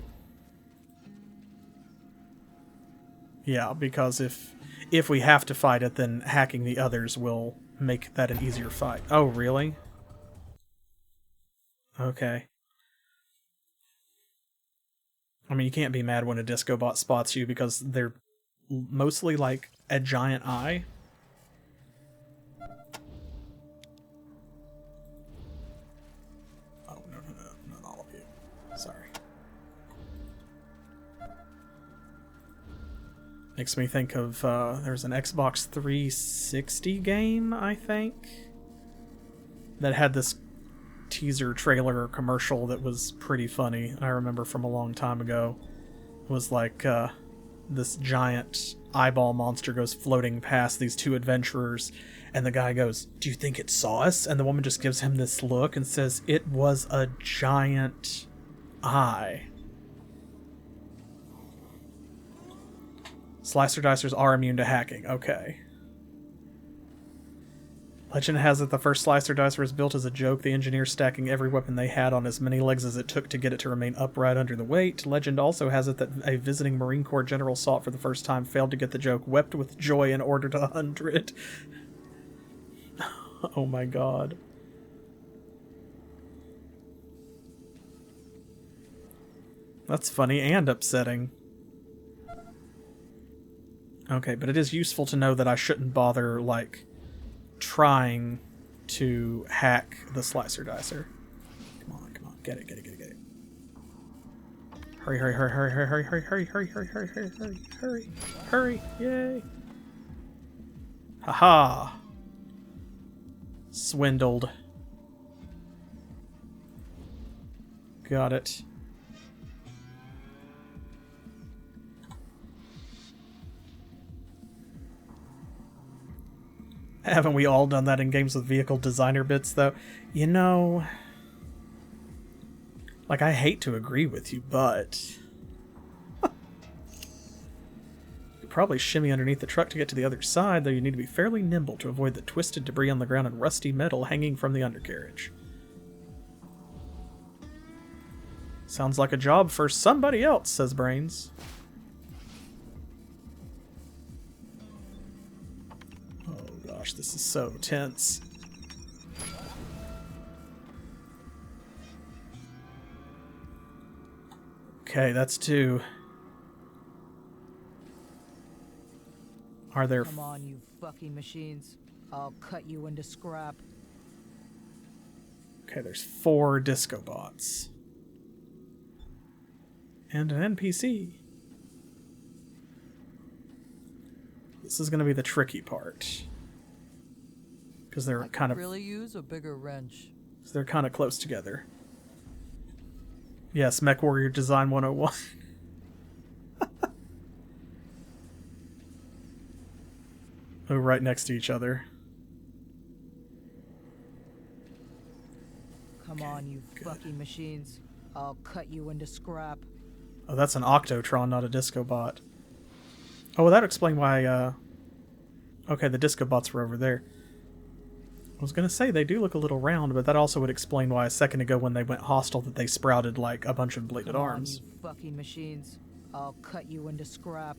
Yeah, because if we have to fight it, then hacking the others will make that an easier fight. Oh, really? Okay. I mean, you can't be mad when a disco bot spots you because they're mostly like a giant eye. Oh, no, not all of you. Sorry. Makes me think of, there's an Xbox 360 game, I think, that had this teaser trailer or commercial that was pretty funny. I remember from a long time ago. It was like this giant eyeball monster goes floating past these two adventurers, and the guy goes, "Do you think it saw us?" And the woman just gives him this look and says, "It was a giant eye." Slicer dicers are immune to hacking. Okay. Legend has it the first slicer dicer was built as a joke, the engineers stacking every weapon they had on as many legs as it took to get it to remain upright under the weight. Legend also has it that a visiting Marine Corps general saw it for the first time, failed to get the joke, wept with joy, and ordered 100. Oh my god. That's funny and upsetting. Okay, but it is useful to know that I shouldn't bother, like, trying to hack the slicer dicer. Come on, get it. Hurry, yay. Haha. Swindled. Got it. Haven't we all done that in games with vehicle designer bits, though? You know, Like, I hate to agree with you, but... you could probably shimmy underneath the truck to get to the other side, though you need to be fairly nimble to avoid the twisted debris on the ground and rusty metal hanging from the undercarriage. Sounds like a job for somebody else, says Brains. Oh gosh, this is so tense. Okay, that's 2. Are there... Come on, you fucking machines. I'll cut you into scrap. Okay, there's 4 disco bots. And an NPC. This is going to be the tricky part. Because they're kind of... really use a bigger wrench. They're kind of close together. Yes, Mech Warrior Design 101. Oh, right next to each other. Come on, you fucking machines. I'll cut you into scrap. Oh, that's an Octotron, not a Disco Bot. Oh, well, that would explain why, okay, the Disco Bots were over there. I was gonna say, they do look a little round, but that also would explain why a second ago when they went hostile that they sprouted, like, a bunch of bladed arms. Come on, you fucking machines. I'll cut you into scrap.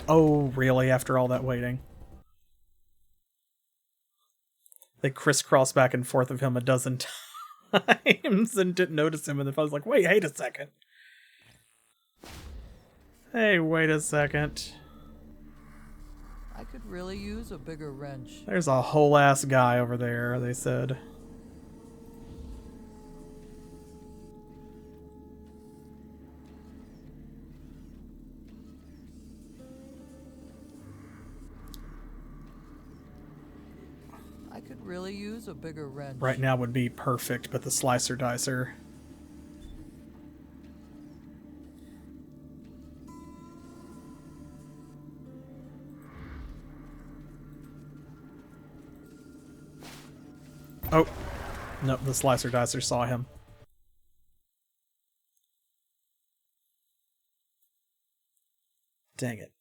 Oh, really? After all that waiting? They crisscrossed back and forth of him a dozen times and didn't notice him, and then I was like, wait a second. Hey, wait a second. I could really use a bigger wrench. There's a whole ass guy over there, they said. I could really use a bigger wrench. Right now would be perfect, but the slicer dicer. Oh, nope, the slicer dicer saw him. Dang it.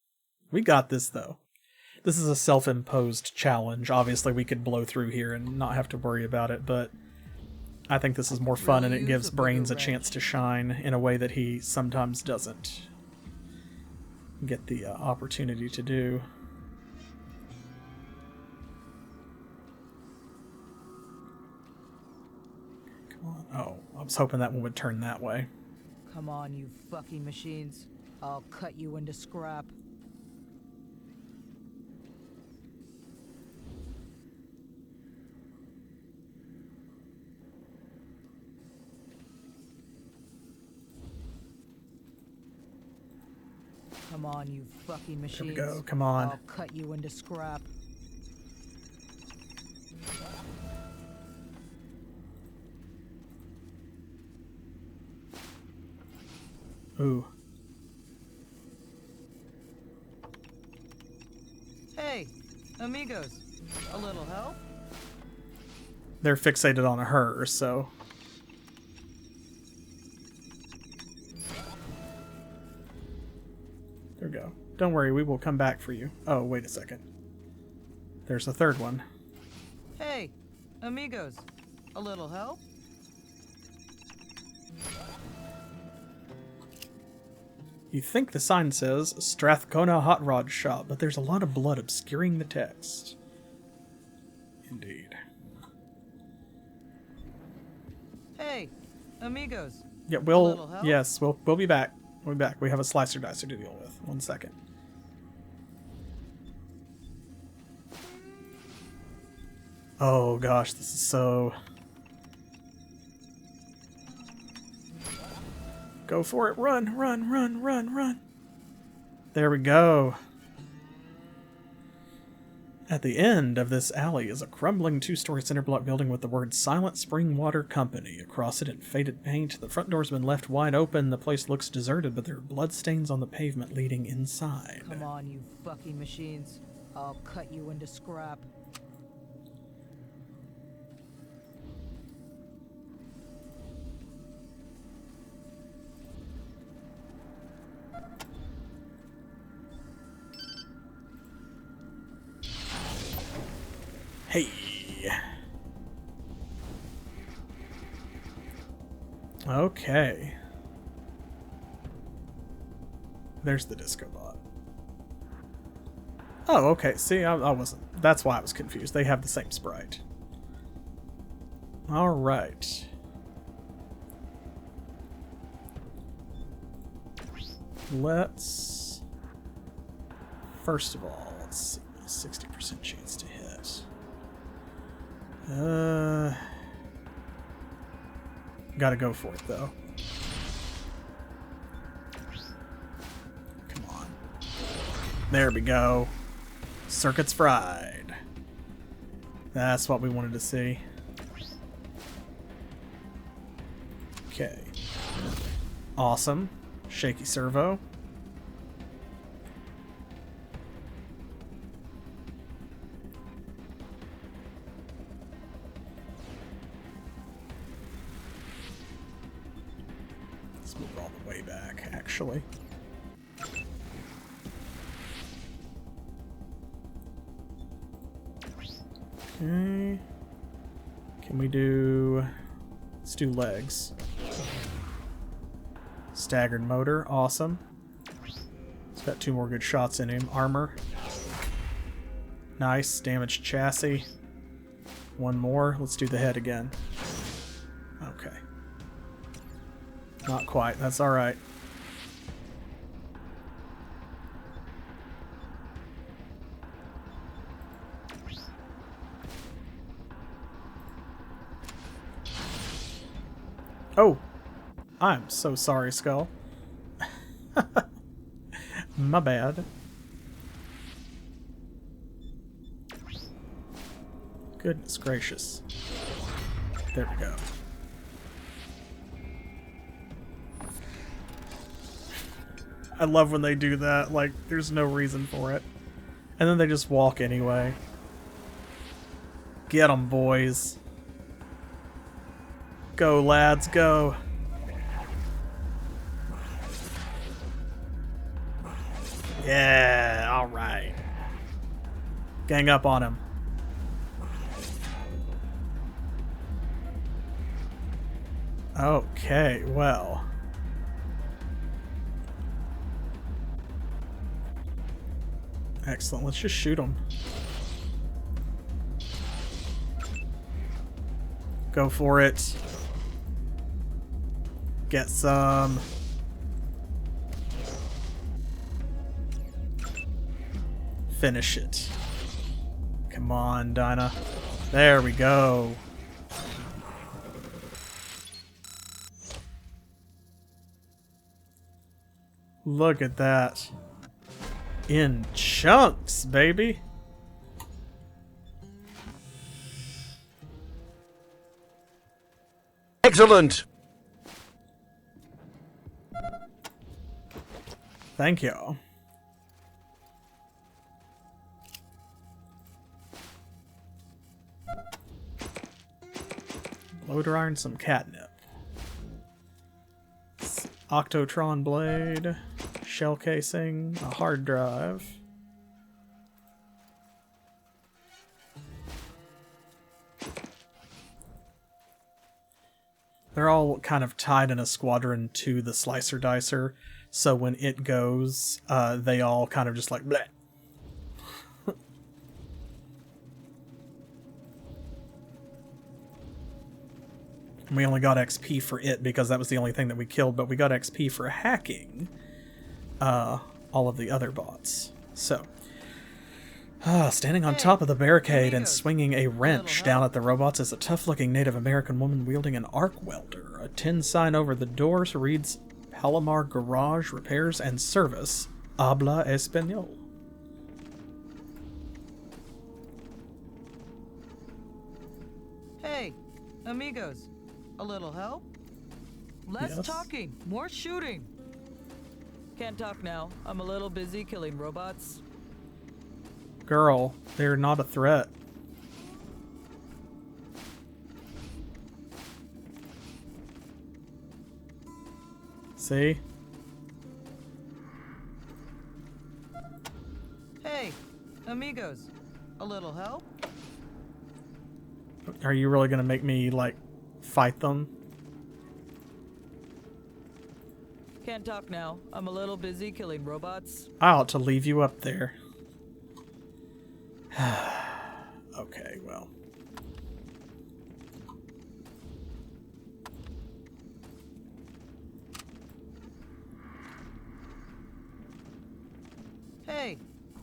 We got this, though. This is a self-imposed challenge. Obviously, we could blow through here and not have to worry about it, but I think this is more fun, and it gives Brains a chance to shine in a way that he sometimes doesn't get the opportunity to do. Come on. Oh, I was hoping that one would turn that way. Come on, you fucking machines. I'll cut you into scrap. Come on, you fucking machines. There we go, come on. I'll cut you into scrap. Ooh. Hey, amigos, a little help? They're fixated on her, so... There we go. Don't worry, we will come back for you. Oh, wait a second. There's a third one. Hey, amigos, a little help? You think the sign says Strathcona Hot Rod Shop, but there's a lot of blood obscuring the text. Indeed. Hey, amigos. Yeah, little help? yes, we'll be back. We'll be back. We have a slicer dicer to deal with. 1 second. Oh gosh, this is so... Go for it. Run, run, run, run, run. There we go. At the end of this alley is a crumbling 2-story cinder block building with the words Silent Spring Water Company across it in faded paint. The front door's been left wide open. The place looks deserted, but there are bloodstains on the pavement leading inside. Come on, you fucking machines. I'll cut you into scrap. Hey. Okay. There's the disco bot. Oh, okay. See, I wasn't. That's why I was confused. They have the same sprite. All right. Let's. First of all, let's see. 60% chance to hit. Gotta go for it, though. Come on. There we go. Circuits fried. That's what we wanted to see. Okay. Awesome. Shaky servo. Let's move all the way back, actually. Okay. Can we do... Let's do legs. Staggered motor, awesome. It's got 2 more good shots in him. Armor. Nice. Damaged chassis. 1 more. Let's do the head again. Okay. Not quite. That's alright. Oh! I'm so sorry, Skull. My bad. Goodness gracious. There we go. I love when they do that, like, there's no reason for it. And then they just walk anyway. Get 'em, boys. Go, lads, go. Yeah, alright. Gang up on him. Okay, well. Excellent, let's just shoot him. Go for it. Get some. Finish it. Come on, Dinah. There we go. Look at that. In chunks, baby. Excellent. Thank you. Loader iron, some catnip. Octotron blade, shell casing, a hard drive. They're all kind of tied in a squadron to the slicer dicer, so when it goes, they all kind of just like bleh. We only got XP for it because that was the only thing that we killed, but we got XP for hacking all of the other bots. So, standing on top of the barricade and swinging a wrench down at the robots is a tough-looking Native American woman wielding an arc welder. A tin sign over the doors reads, Palomar Garage Repairs and Service. Habla Español. Hey, amigos. A little help? Less Yes. talking, more shooting. Can't talk now. I'm a little busy killing robots. Girl, they're not a threat. See? Hey, amigos. A little help? Are you really gonna make me, like, fight them? Can't talk now. I'm a little busy killing robots. I ought to leave you up there. Okay, well. Hey,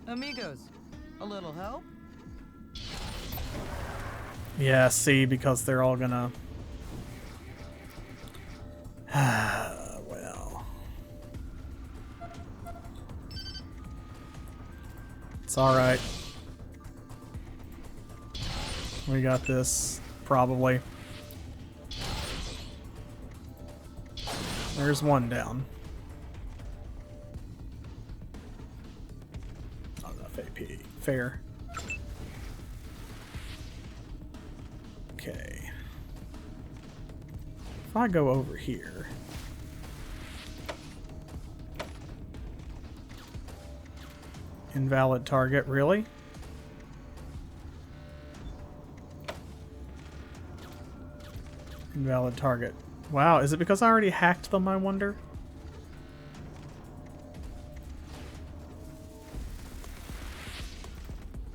amigos. A little help? Yeah, see, because they're all gonna... well... It's alright. We got this, probably. There's one down. Not enough AP. Fair. Okay. If I go over here... Invalid target, really? Invalid target. Wow, is it because I already hacked them, I wonder?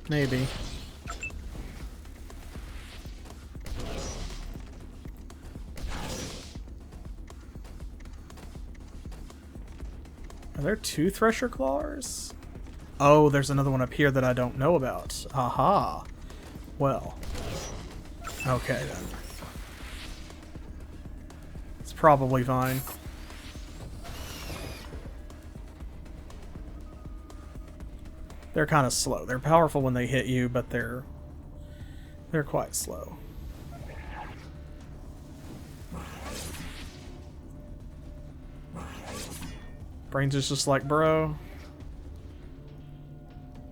Maybe. Are there 2 Thresher Claws? Oh, there's another one up here that I don't know about. Aha. Well. Okay, then. It's probably fine. They're kind of slow. They're powerful when they hit you, but they're quite slow. Brains is just like, bro.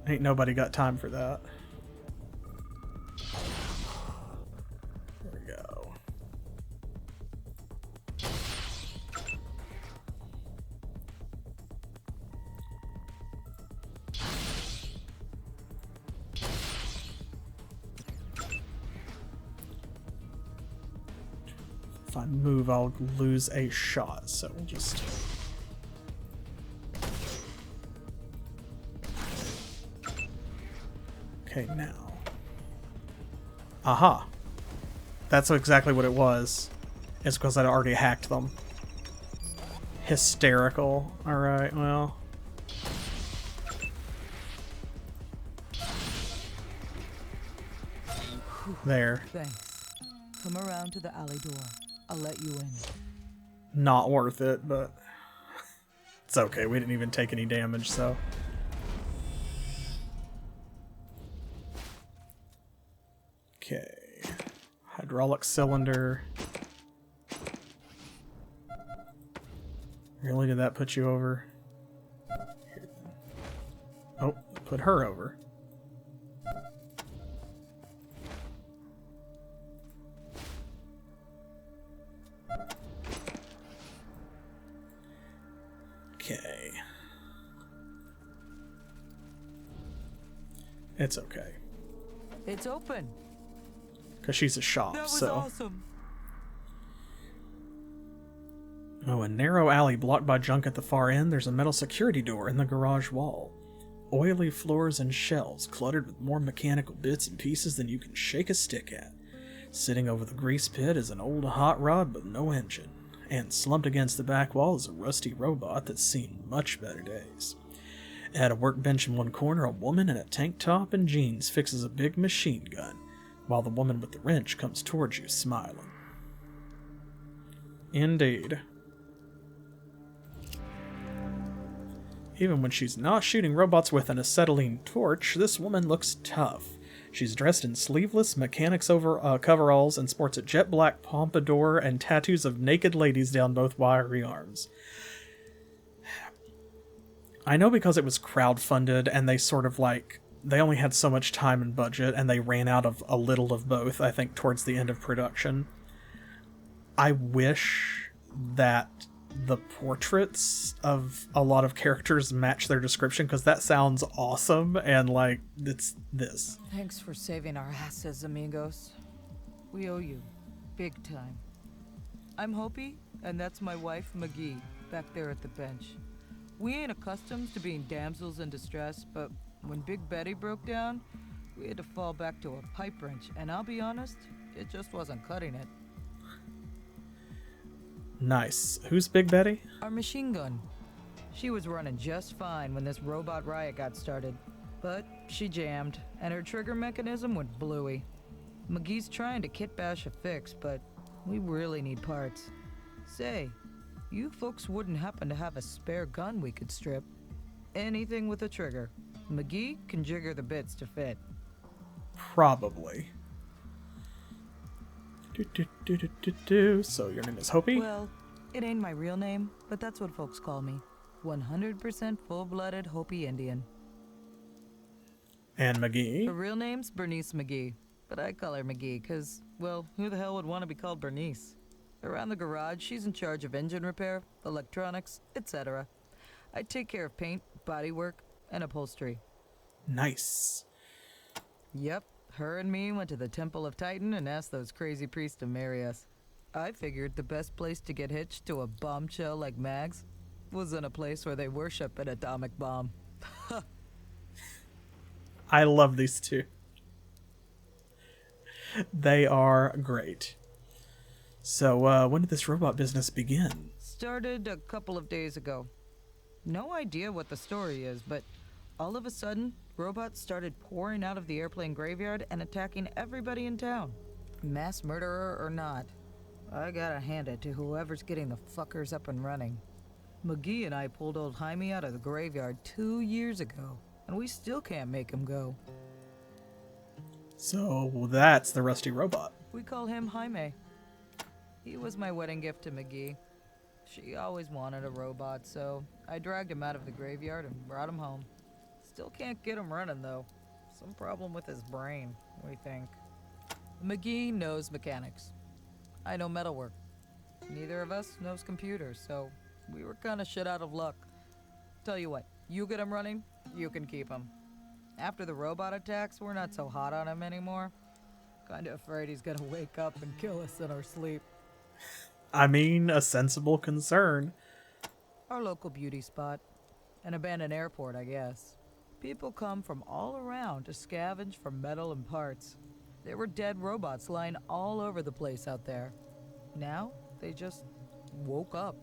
Ain't nobody got time for that. There we go. If I move, I'll lose a shot, so we'll just... Okay, now. Aha. That's exactly what it was. It's because I'd already hacked them. Hysterical. Alright, well. There. Thanks. Come around to the alley door. I'll let you in. Not worth it, but... It's okay, we didn't even take any damage, so... Okay, hydraulic cylinder. Really, did that put you over? Here. Oh, put her over. Okay. It's okay. It's open. Because she's a shop, That was so... awesome. Oh, a narrow alley blocked by junk at the far end. There's a metal security door in the garage wall. Oily floors and shelves cluttered with more mechanical bits and pieces than you can shake a stick at. Sitting over the grease pit is an old hot rod with no engine. And slumped against the back wall is a rusty robot that's seen much better days. At a workbench in one corner, a woman in a tank top and jeans fixes a big machine gun, while the woman with the wrench comes towards you, smiling. Indeed. Even when she's not shooting robots with an acetylene torch, this woman looks tough. She's dressed in sleeveless mechanics coveralls and sports a jet black pompadour and tattoos of naked ladies down both wiry arms. I know because it was crowdfunded and they sort of like, they only had so much time and budget and they ran out of a little of both, I think, towards the end of production. I wish that the portraits of a lot of characters match their description, because that sounds awesome, and like, it's this. Thanks for saving our asses, amigos. We owe you. Big time. I'm Hopi, and that's my wife, McGee, back there at the bench. We ain't accustomed to being damsels in distress, but when Big Betty broke down, we had to fall back to a pipe wrench, and I'll be honest, it just wasn't cutting it. Nice. Who's Big Betty? Our machine gun. She was running just fine when this robot riot got started, but she jammed, and her trigger mechanism went bluey. McGee's trying to kit bash a fix, but we really need parts. Say, you folks wouldn't happen to have a spare gun we could strip? Anything with a trigger. McGee can jigger the bits to fit. Probably. So your name is Hopi? Well, it ain't my real name, but that's what folks call me. 100% full-blooded Hopi Indian. And McGee? Her real name's Bernice McGee, but I call her McGee because, well, who the hell would want to be called Bernice? Around the garage, she's in charge of engine repair, electronics, etc. I take care of paint, bodywork, and upholstery. Nice. Yep, her and me went to the Temple of Titan and asked those crazy priests to marry us. I figured the best place to get hitched to a bombshell like Mags was in a place where they worship an atomic bomb. I love these two. They are great. So, when did this robot business begin? Started a couple of days ago. No idea what the story is, but all of a sudden, robots started pouring out of the airplane graveyard and attacking everybody in town. Mass murderer or not, I gotta hand it to whoever's getting the fuckers up and running. McGee and I pulled old Jaime out of the graveyard 2 years ago, and we still can't make him go. So, that's the rusty robot. We call him Jaime. He was my wedding gift to McGee. She always wanted a robot, so I dragged him out of the graveyard and brought him home. Still can't get him running, though. Some problem with his brain, we think. McGee knows mechanics. I know metalwork. Neither of us knows computers, so we were kind of shit out of luck. Tell you what, you get him running, you can keep him. After the robot attacks, we're not so hot on him anymore. Kinda afraid he's gonna wake up and kill us in our sleep. I mean, a sensible concern. Our local beauty spot. An abandoned airport, I guess. People come from all around to scavenge for metal and parts. There were dead robots lying all over the place out there. Now, they just woke up.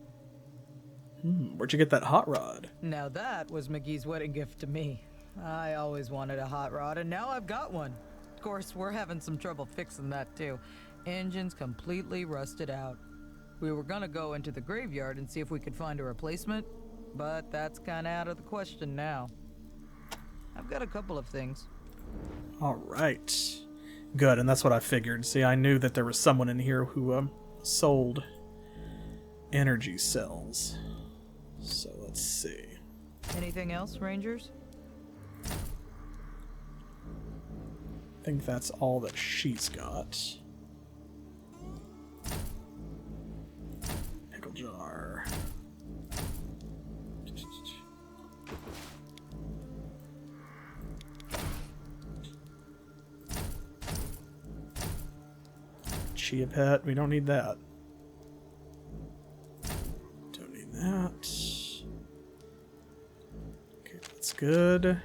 Where'd you get that hot rod? Now that was McGee's wedding gift to me. I always wanted a hot rod, and now I've got one. Of course, we're having some trouble fixing that, too. Engine's completely rusted out. We were gonna go into the graveyard and see if we could find a replacement, but that's kinda out of the question now. I've got a couple of things. Alright. Good, and that's what I figured. See, I knew that there was someone in here who sold energy cells. So let's see. Anything else, Rangers? I think that's all that she's got. Pickle jar. Chia pet, we don't need that. Don't need that. Okay, that's good.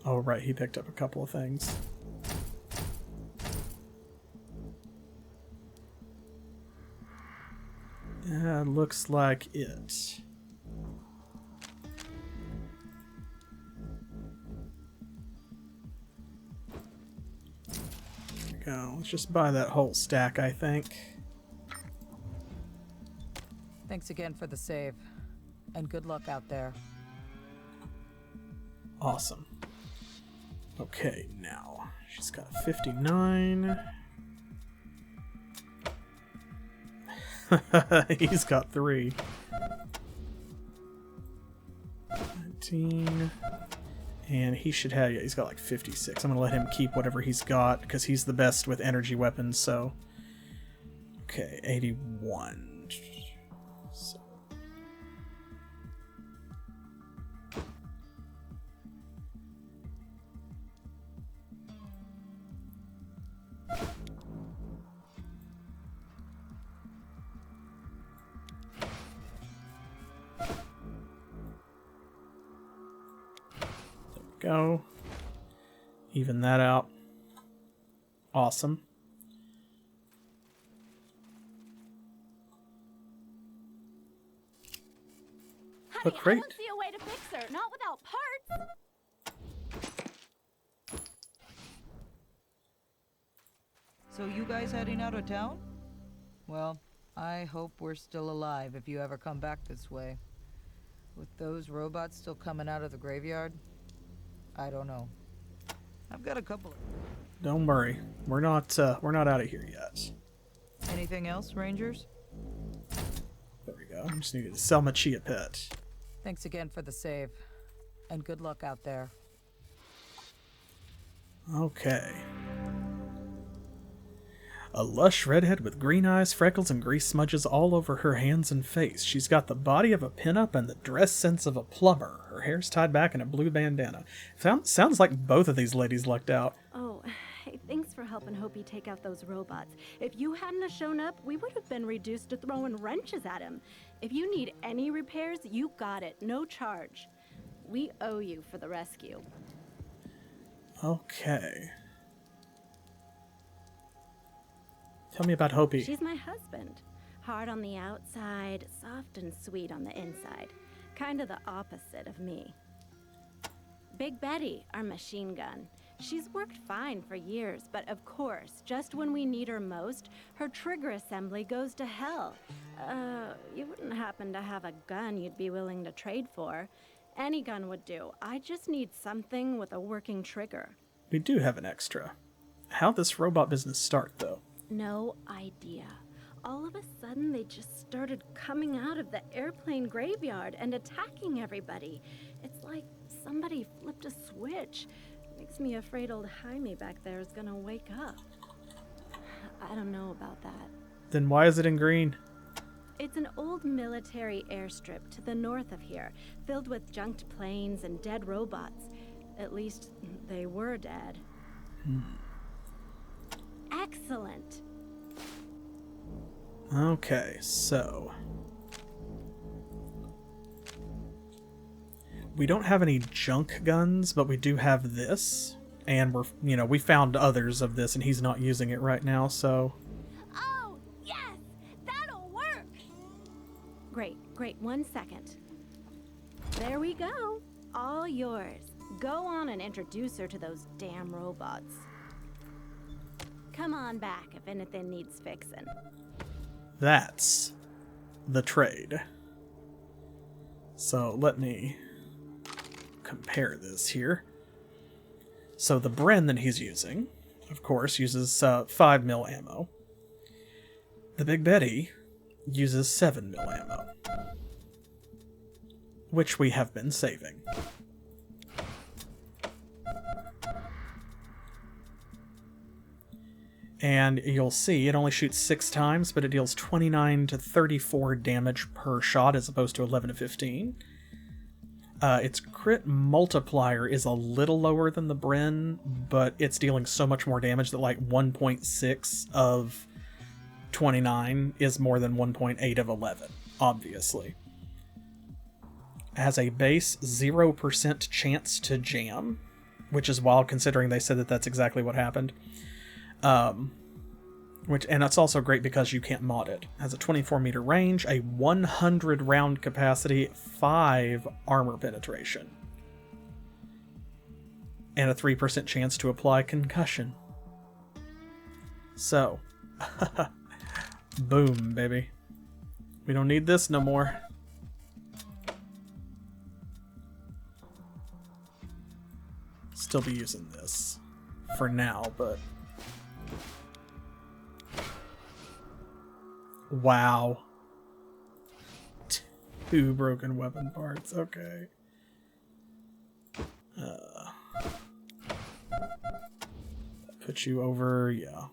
Oh, right, he picked up a couple of things. That looks like it. There we go. Let's just buy that whole stack, I think. Thanks again for the save. And good luck out there. Awesome. Okay, now she's got 59. He's got 3. 19. And he should have, yeah, he's got like 56. I'm gonna let him keep whatever he's got because he's the best with energy weapons, so. Okay, 81. So. go. Even that out. Awesome. Honey, Look great. I don't see a way to fix her. Not without parts. So you guys heading out of town? Well, I hope we're still alive if you ever come back this way. With those robots still coming out of the graveyard? I don't know. I've got a couple. Don't worry. We're not out of here yet. Anything else, Rangers? There we go. I just needed to sell my chia pet. Thanks again for the save. And good luck out there. Okay. A lush redhead with green eyes, freckles, and grease smudges all over her hands and face. She's got the body of a pinup and the dress sense of a plumber. Her hair's tied back in a blue bandana. Sounds like both of these ladies lucked out. Oh, hey, thanks for helping Hopi take out those robots. If you hadn't have shown up, we would have been reduced to throwing wrenches at him. If you need any repairs, you got it. No charge. We owe you for the rescue. Okay. Tell me about Hopi. She's my husband. Hard on the outside, soft and sweet on the inside. Kind of the opposite of me. Big Betty, our machine gun. She's worked fine for years, but of course, just when we need her most, her trigger assembly goes to hell. You wouldn't happen to have a gun you'd be willing to trade for. Any gun would do. I just need something with a working trigger. We do have an extra. How'd this robot business start, though? No idea. All of a sudden, they just started coming out of the airplane graveyard and attacking everybody. It's like somebody flipped a switch. Makes me afraid old Jaime back there is gonna wake up. I don't know about that. Then why is it in green? It's an old military airstrip to the north of here, filled with junked planes and dead robots. At least, they were dead. Excellent. Okay, so we don't have any junk guns, but we do have this, and we found others of this, and he's not using it right now, so. Oh, yes! That'll work! Great. 1 second. There we go. All yours. Go on and introduce her to those damn robots. Come on back if anything needs fixing. That's the trade. So let me compare this here. So the Bren that he's using, of course, uses 5mm ammo. The Big Betty uses 7mm ammo, which we have been saving. And you'll see it only shoots 6 times, but it deals 29 to 34 damage per shot as opposed to 11 to 15. Its crit multiplier is a little lower than the Bren, but it's dealing so much more damage that like 1.6 of 29 is more than 1.8 of 11, obviously. It has a base 0% chance to jam, which is wild considering they said that that's exactly what happened. And it's also great because you can't mod it. It has a 24-meter range, a 100 round capacity, 5 armor penetration, and a 3% chance to apply concussion. So, boom, baby. We don't need this no more. Still be using this for now, but wow. 2 broken weapon parts, okay. Put you over, yeah.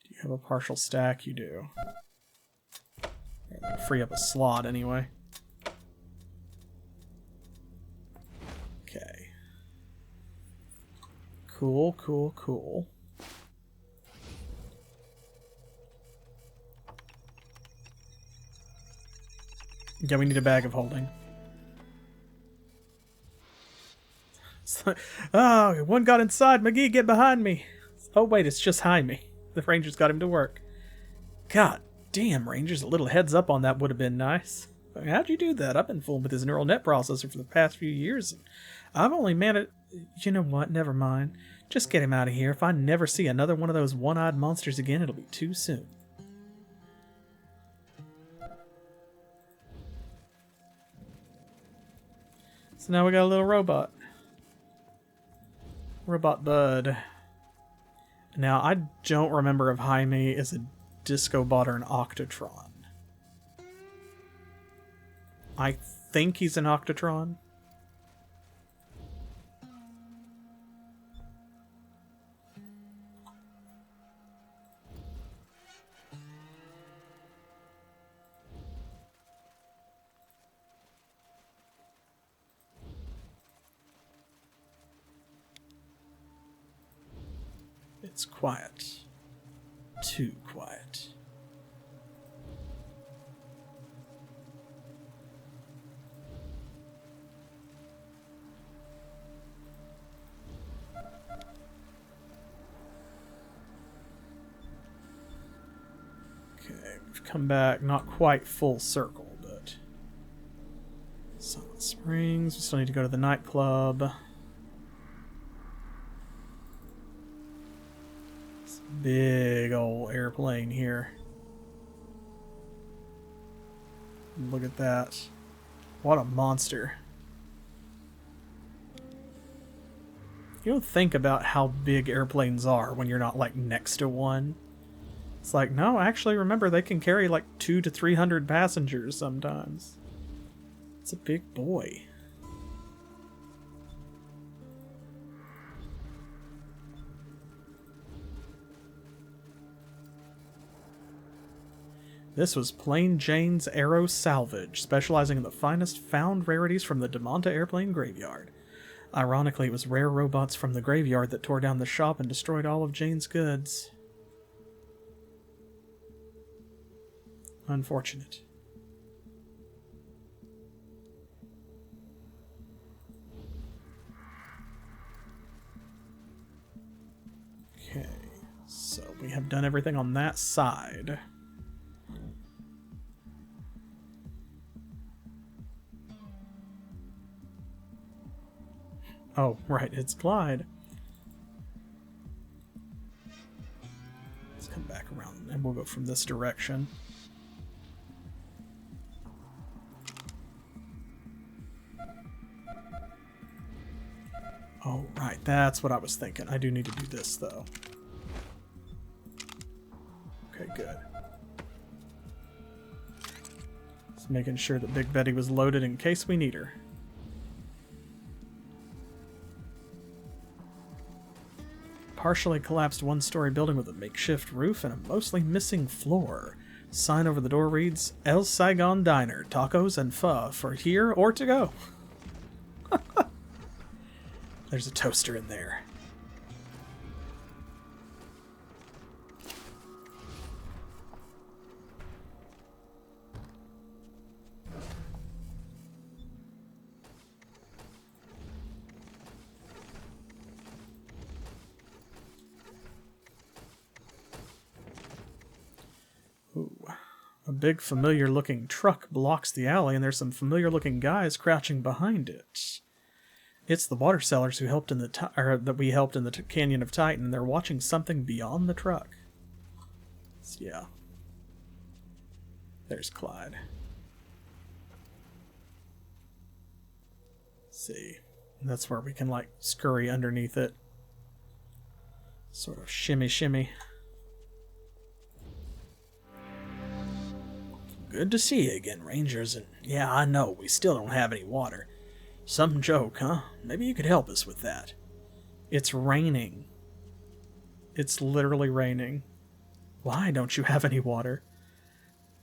Do you have a partial stack? You do. Free up a slot anyway. Okay. Cool. Yeah, we need a bag of holding. Oh, one got inside. McGee, get behind me. Oh, wait, it's just Jaime. The Rangers got him to work. God damn, Rangers, a little heads up on that would have been nice. How'd you do that? I've been fooling with his neural net processor for the past few years. And I've only managed... You know what? Never mind. Just get him out of here. If I never see another one of those one-eyed monsters again, it'll be too soon. So now we got a little robot. Robot Bud. Now, I don't remember if Jaime is a Discobot or an Octotron. I think he's an Octotron. It's quiet. Too quiet. Okay, we've come back, not quite full circle, but... Silent Springs, we still need to go to the nightclub. Big old airplane here. Look at that. What a monster. You don't think about how big airplanes are when you're not like next to one. It's like, no, actually remember they can carry like 200 to 300 passengers sometimes. It's a big boy. This was Plain Jane's Aero Salvage, specializing in the finest found rarities from the Damonta airplane graveyard. Ironically, it was rare robots from the graveyard that tore down the shop and destroyed all of Jane's goods. Unfortunate. Okay, so we have done everything on that side. Oh, right, it's Clyde. Let's come back around and we'll go from this direction. Oh, right, that's what I was thinking. I do need to do this, though. Okay, good. Just making sure that Big Betty was loaded in case we need her. Partially collapsed one-story building with a makeshift roof and a mostly missing floor. Sign over the door reads, El Saigon Diner, tacos and pho for here or to go. There's a toaster in there. Ooh. A big familiar-looking truck blocks the alley, and there's some familiar-looking guys crouching behind it. It's the water sellers who helped in that we helped in the Canyon of Titan. They're watching something beyond the truck. So, yeah. There's Clyde. See. That's where we can, like, scurry underneath it. Sort of shimmy shimmy. Good to see you again, Rangers, and yeah, I know, we still don't have any water. Some joke, huh? Maybe you could help us with that. It's raining. It's literally raining. Why don't you have any water?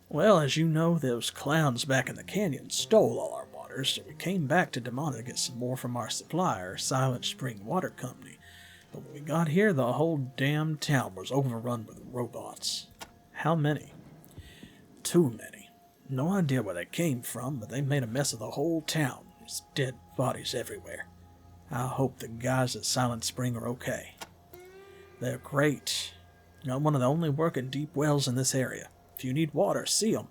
Well, as you know, those clowns back in the canyon stole all our water, so we came back to Damonta to get some more from our supplier, Silent Spring Water Company. But when we got here, the whole damn town was overrun with robots. How many? Too many. No idea where they came from, but they made a mess of the whole town. There's dead bodies everywhere. I hope the guys at Silent Spring are okay. They're great. They're one of the only working deep wells in this area. If you need water, see them.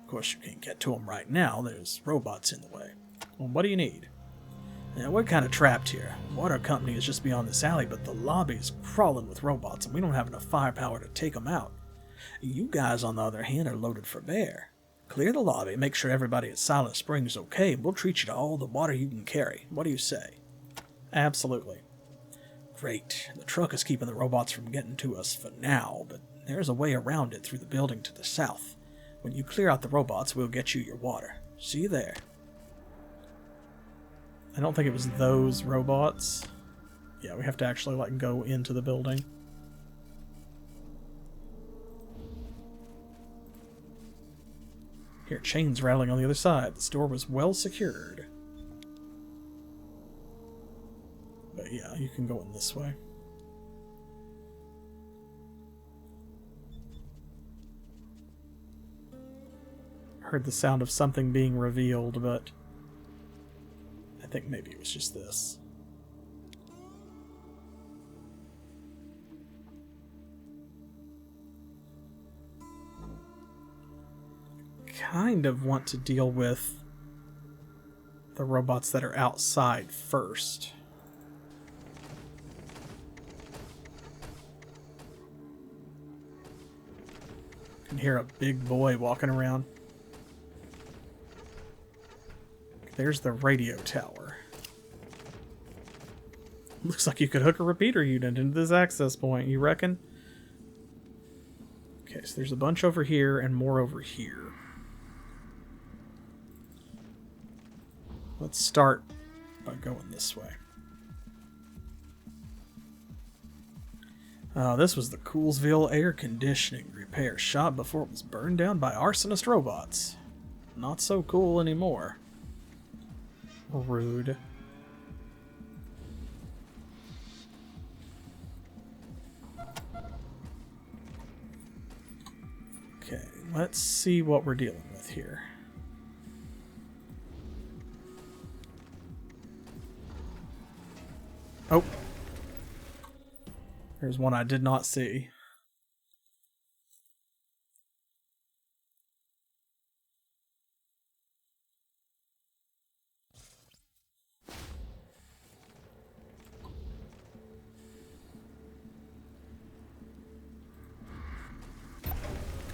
Of course, you can't get to them right now. There's robots in the way. Well, what do you need? Yeah, we're kind of trapped here. The water company is just beyond this alley, but the lobby's crawling with robots, and we don't have enough firepower to take them out. You guys, on the other hand, are loaded for bear. Clear the lobby, make sure everybody at Silent Spring is okay, and we'll treat you to all the water you can carry. What do you say? Absolutely. Great. The truck is keeping the robots from getting to us for now, but there's a way around it through the building to the south. When you clear out the robots, we'll get you your water. See you there. I don't think it was those robots. Yeah, we have to actually, like, go into the building. Here, chains rattling on the other side. The store was well secured. But yeah, you can go in this way. Heard the sound of something being revealed, but I think maybe it was just this. Kind of want to deal with the robots that are outside first. You can hear a big boy walking around. There's the radio tower. Looks like you could hook a repeater unit into this access point, you reckon? Okay, so there's a bunch over here and more over here. Let's start by going this way. This was the Coolsville air conditioning repair shop before it was burned down by arsonist robots. Not so cool anymore. Rude. Okay, let's see what we're dealing with here. Oh. There's one I did not see.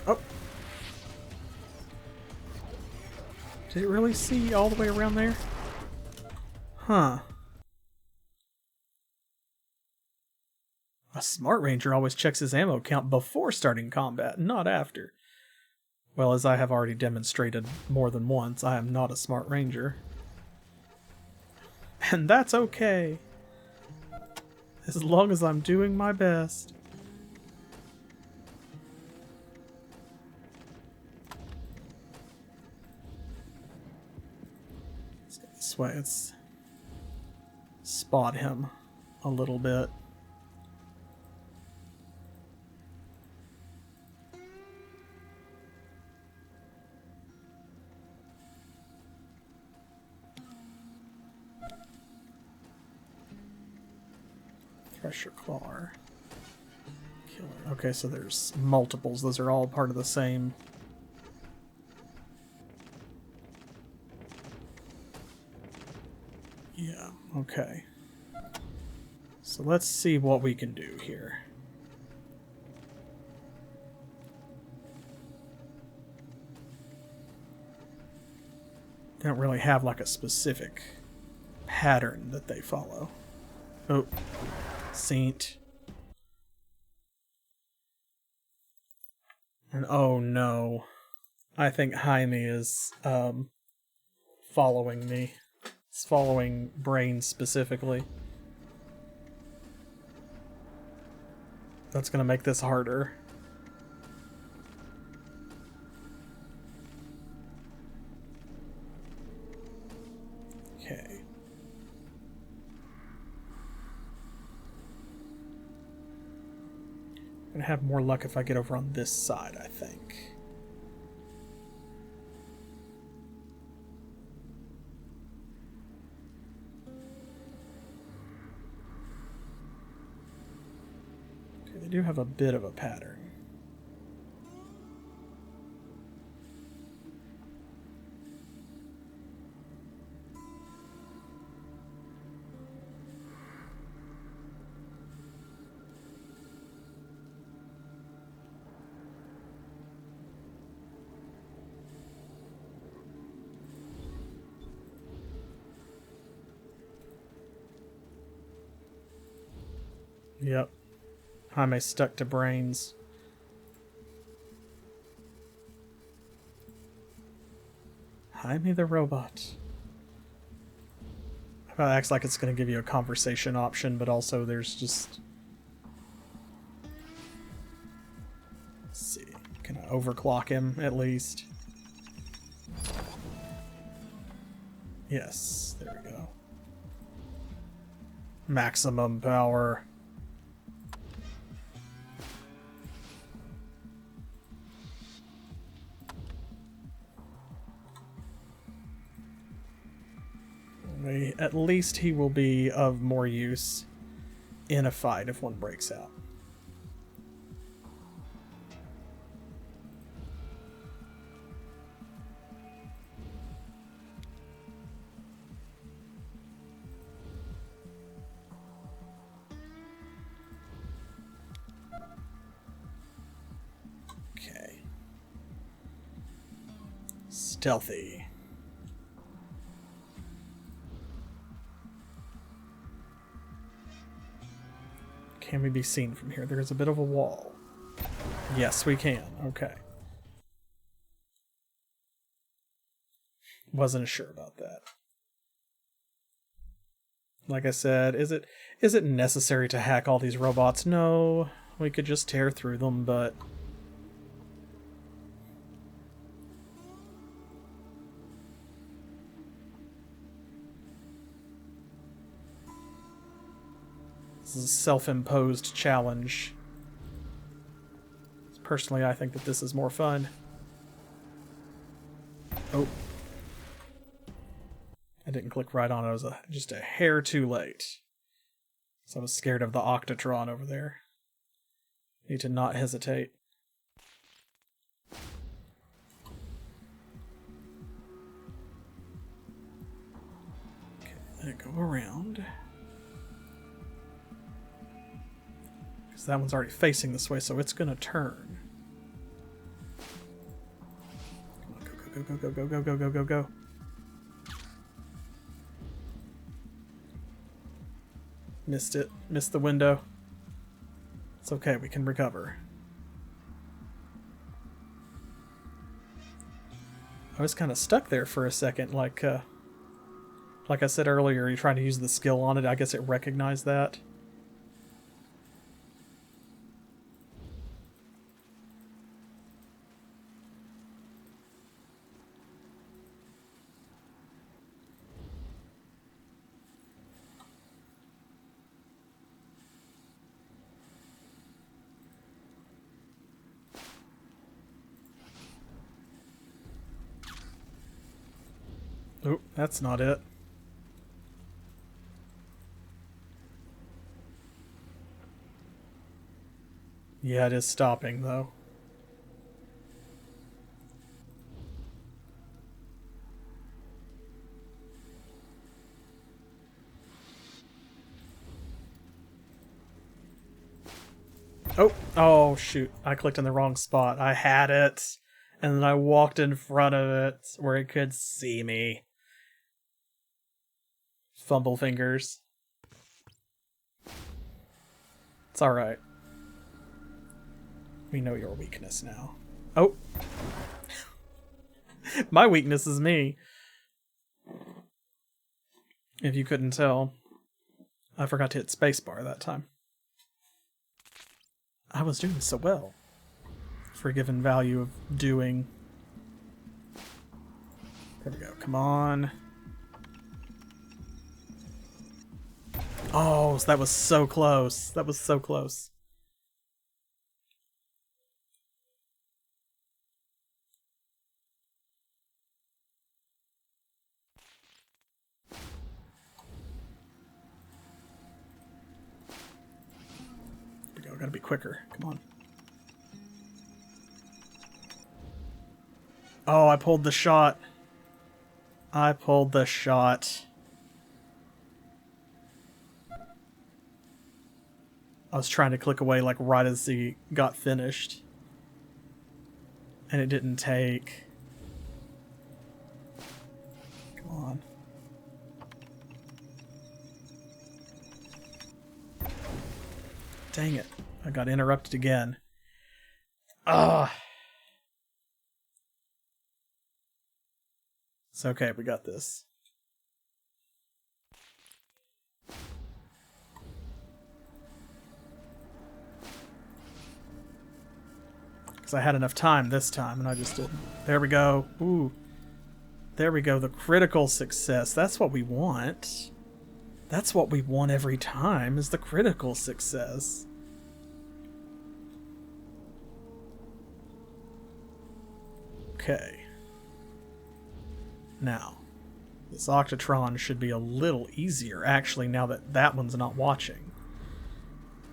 Oh. Did it really see all the way around there? Huh. A smart ranger always checks his ammo count before starting combat, not after. Well, as I have already demonstrated more than once, I am not a smart ranger. And that's okay. As long as I'm doing my best. Let's go this way. Let's spot him a little bit. Pressure claw. Killer. Okay, so there's multiples. Those are all part of the same. Yeah, okay. So let's see what we can do here. They don't really have like a specific pattern that they follow. Oh. Saint. And oh no. I think Jaime is following me. It's following Brain specifically. That's gonna make this harder. Okay. I'm gonna have more luck if I get over on this side, I think. do have a bit of a pattern. Yep. Jaime stuck to brains. Jaime the robot. It acts like it's going to give you a conversation option, but also there's just... Let's see. Can I overclock him, at least? Yes, there we go. Maximum power. At least he will be of more use in a fight if one breaks out. Okay. Stealthy. Can we be seen from here? There is a bit of a wall. Yes, we can. Okay. Wasn't sure about that. Like I said, is it necessary to hack all these robots? No, we could just tear through them, but this is a self-imposed challenge. Personally, I think that this is more fun. Oh. I didn't click right on it. I was just a hair too late. So I was scared of the Octatron over there. Need to not hesitate. Okay, let it go around. Because that one's already facing this way, so it's going to turn. Come on, go, go, go, go, go, go, go, go, go. Missed it. Missed the window. It's okay, we can recover. I was kind of stuck there for a second, like I said earlier, you're trying to use the skill on it. I guess it recognized that. Oh, that's not it. Yeah, it is stopping, though. Oh, shoot. I clicked in the wrong spot. I had it, and then I walked in front of it where it could see me. Fumble fingers. It's alright. We know your weakness now. Oh! My weakness is me. If you couldn't tell. I forgot to hit spacebar that time. I was doing so well. Forgiven value of doing. There we go. Come on. Oh, that was so close. That was so close. gotta be quicker. Come on. Oh, I pulled the shot. I pulled the shot. I was trying to click away like right as he got finished. And it didn't take. Come on. Dang it. I got interrupted again. Ah. It's okay, we got this. Because I had enough time this time and I just didn't. There we go. Ooh. There we go. The critical success. That's what we want. That's what we want every time, is the critical success. Okay. Now, this Octotron should be a little easier, actually, now that that one's not watching.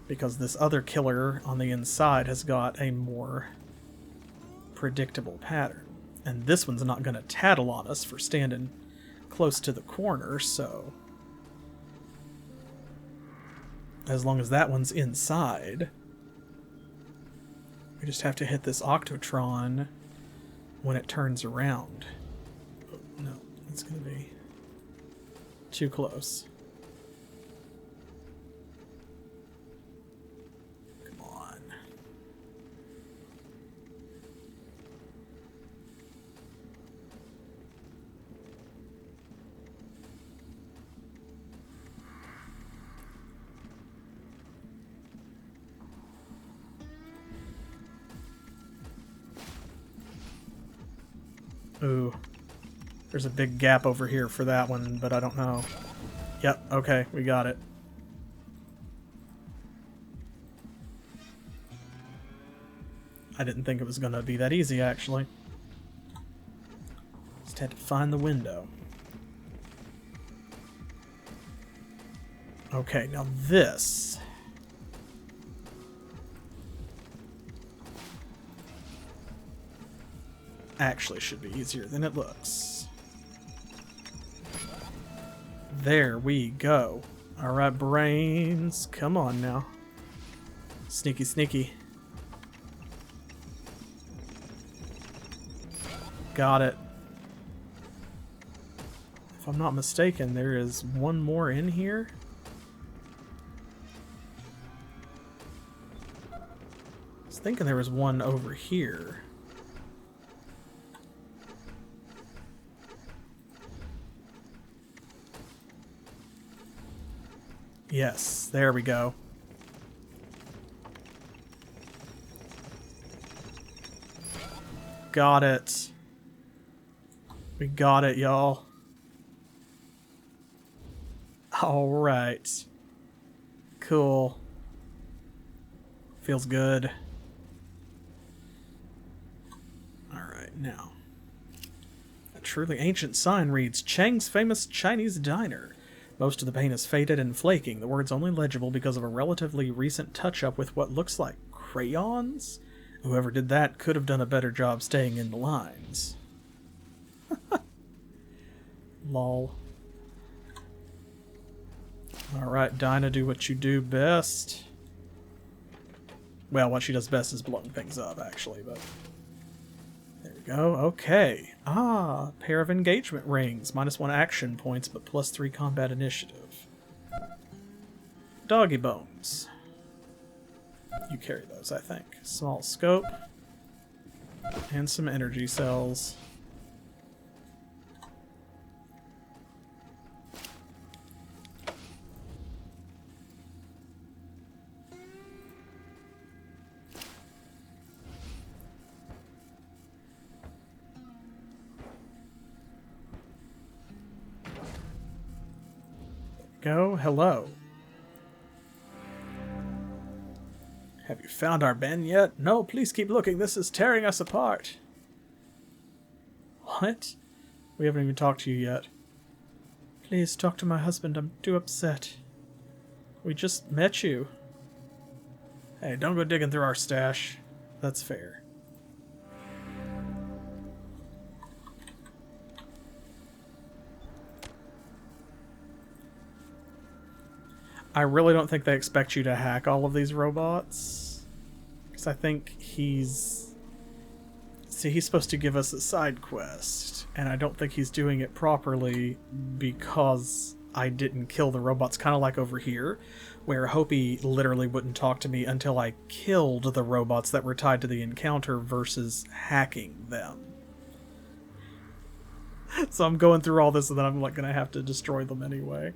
Because this other killer on the inside has got a more predictable pattern. And this one's not going to tattle on us for standing close to the corner, so... as long as that one's inside, we just have to hit this Octotron when it turns around. Oh, no, it's going to be too close. Come on. Ooh. There's a big gap over here for that one, but I don't know. Yep, okay, we got it. I didn't think it was going to be that easy, actually. Just had to find the window. Okay, now this... actually should be easier than it looks. There we go. Alright, brains. Come on now. Sneaky, sneaky. Got it. If I'm not mistaken, there is one more in here. I was thinking there was one over here. Yes, there we go. Got it. We got it, y'all. Alright. Cool. Feels good. Alright, now. A truly ancient sign reads, Chang's famous Chinese diner. Most of the paint is faded and flaking, the words only legible because of a relatively recent touch-up with what looks like crayons? Whoever did that could have done a better job staying in the lines. Lol. Alright, Dinah, do what you do best. Well, what she does best is blowing things up, actually, but... there we go. Okay. Ah, pair of engagement rings. -1 action points, but +3 combat initiative. Doggy bones. You carry those, I think. Small scope. And some energy cells. Go. Hello. Have you found our Ben yet? No, please keep looking. This is tearing us apart. What? We haven't even talked to you yet. Please talk to my husband. I'm too upset. We just met you. Hey, don't go digging through our stash. That's fair. I really don't think they expect you to hack all of these robots. Because I think he's... See, he's supposed to give us a side quest. And I don't think he's doing it properly because I didn't kill the robots. Kind of like over here, where Hopi literally wouldn't talk to me until I killed the robots that were tied to the encounter versus hacking them. So I'm going through all this and then I'm like gonna have to destroy them anyway.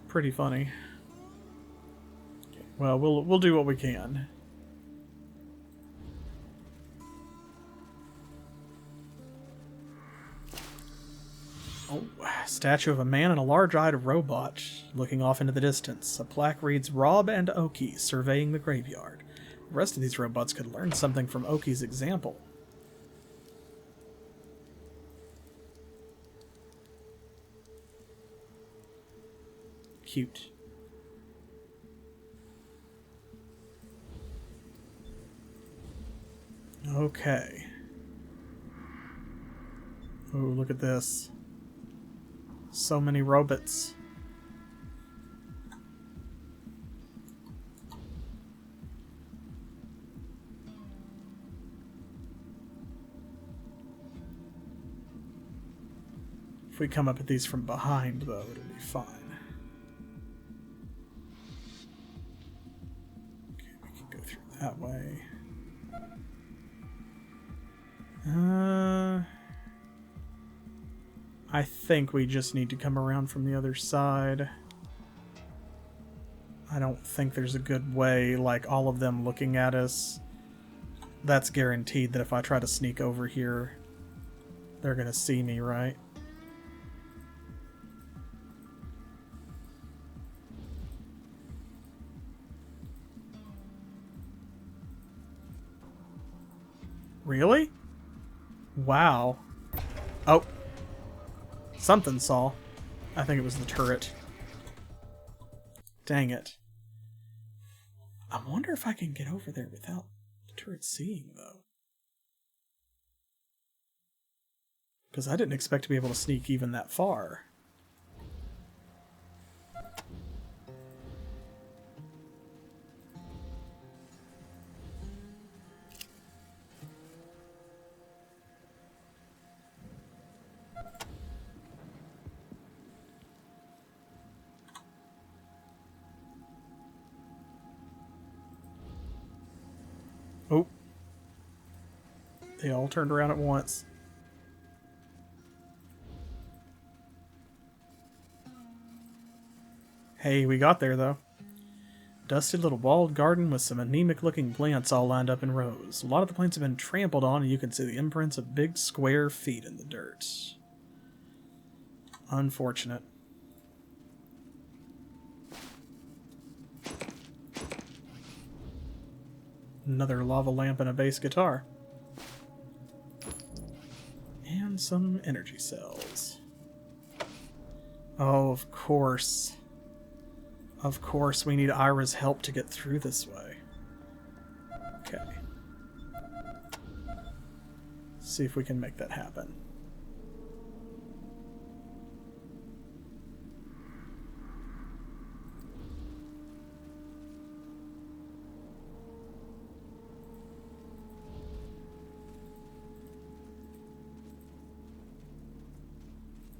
Pretty funny. Okay, well, we'll do what we can. Oh, statue of a man and a large-eyed robot looking off into the distance. A plaque reads, Rob and Oki surveying the graveyard. The rest of these robots could learn something from Oki's example. Cute. Okay. Oh, look at this. So many robots. If we come up at these from behind, though, it'll be fine. Okay, we can go through that way. I think we just need to come around from the other side. I don't think there's a good way, like all of them looking at us. That's guaranteed that if I try to sneak over here, they're gonna see me, right? Really? Wow. Oh. Something saw. I think it was the turret. Dang it. I wonder if I can get over there without the turret seeing, though. Because I didn't expect to be able to sneak even that far. Oh. They all turned around at once. Hey, we got there, though. Dusty little walled garden with some anemic-looking plants all lined up in rows. A lot of the plants have been trampled on, and you can see the imprints of big square feet in the dirt. Unfortunate. Another lava lamp and a bass guitar. And some energy cells. Oh, of course. Of course, we need Ira's help to get through this way. Okay. See if we can make that happen.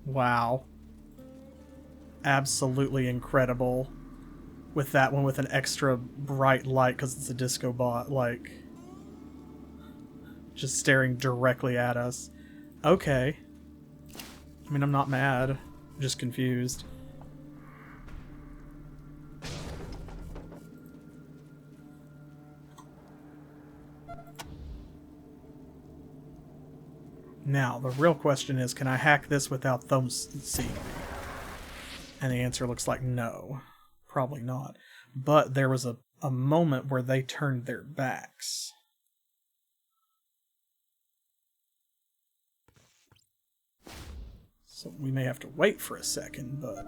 Wow. Absolutely incredible. With that one with an extra bright light because it's a disco bot, like, just staring directly at us. Okay. I mean, I'm not mad. I'm just confused. Now, the real question is, can I hack this without them seeing me? And the answer looks like no. Probably not. But there was a moment where they turned their backs. So we may have to wait for a second, but...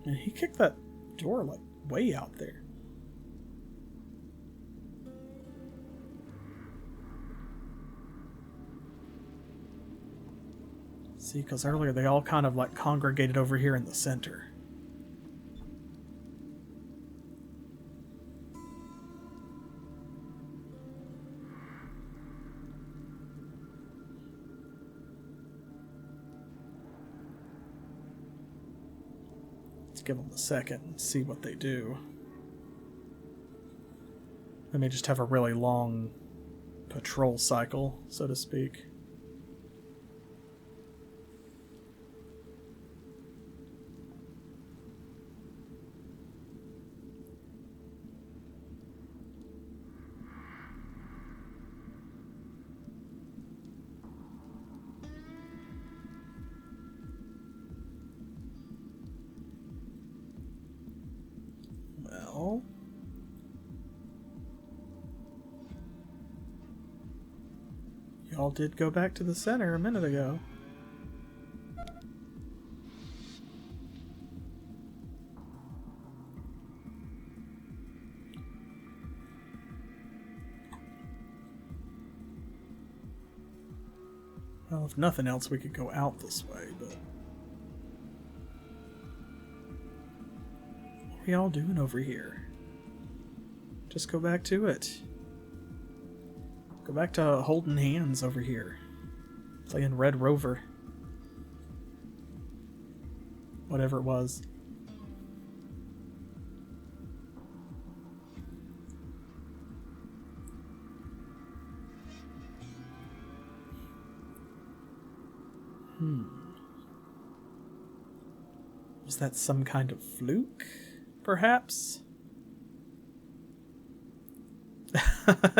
Man, he kicked that door like way out there. See, because earlier they all kind of like congregated over here in the center. Let's give them a second and see what they do. They may just have a really long patrol cycle, so to speak. Well, y'all did go back to the center a minute ago. Well, if nothing else, we could go out this way, but... What are y'all doing over here? Just go back to it. Go back to holding hands over here. Playing Red Rover. Whatever it was. Was that some kind of fluke, perhaps?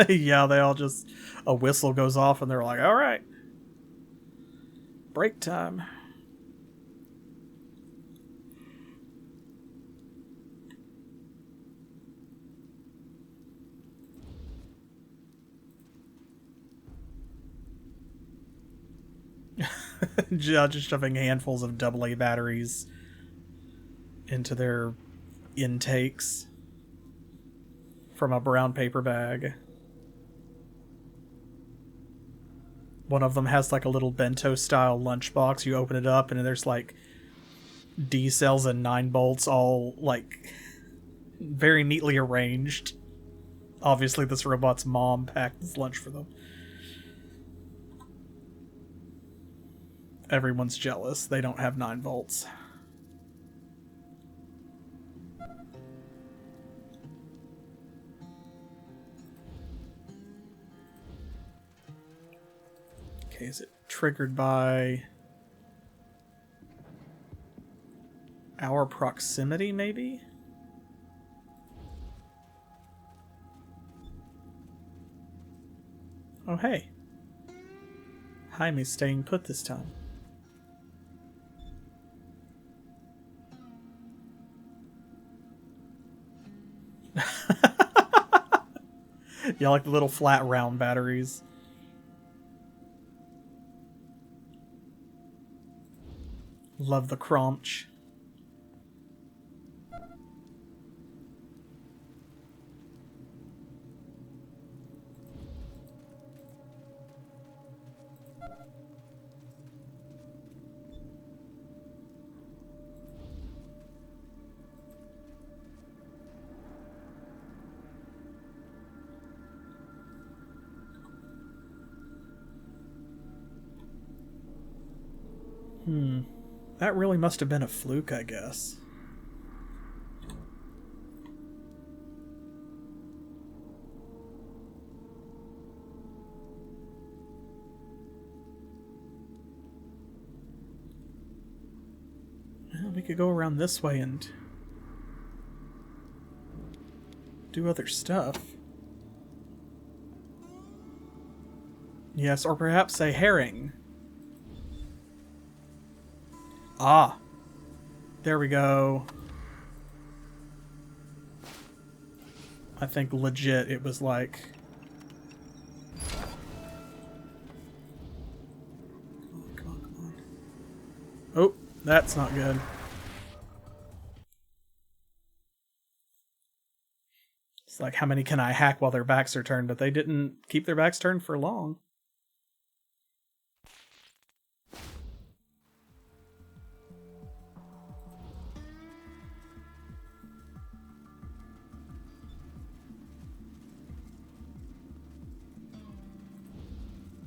Yeah, they all just... A whistle goes off and they're like, alright. Break time. Just shoving handfuls of AA batteries into their intakes from a brown paper bag. One of them has like a little bento style lunchbox. You open it up and there's like D cells and 9 bolts all like very neatly arranged. Obviously this robot's mom packed this lunch for them. Everyone's jealous. They don't have 9 volts. Okay, is it triggered by our proximity, maybe? Oh, hey. Jaime's staying put this time. Yeah, like the little flat round batteries. Love the crunch. That really must have been a fluke, I guess. Well, we could go around this way and do other stuff. Yes, or perhaps a herring. Ah, there we go. I think legit it was like... Come on, come on. Oh, that's not good. It's like, how many can I hack while their backs are turned? But they didn't keep their backs turned for long.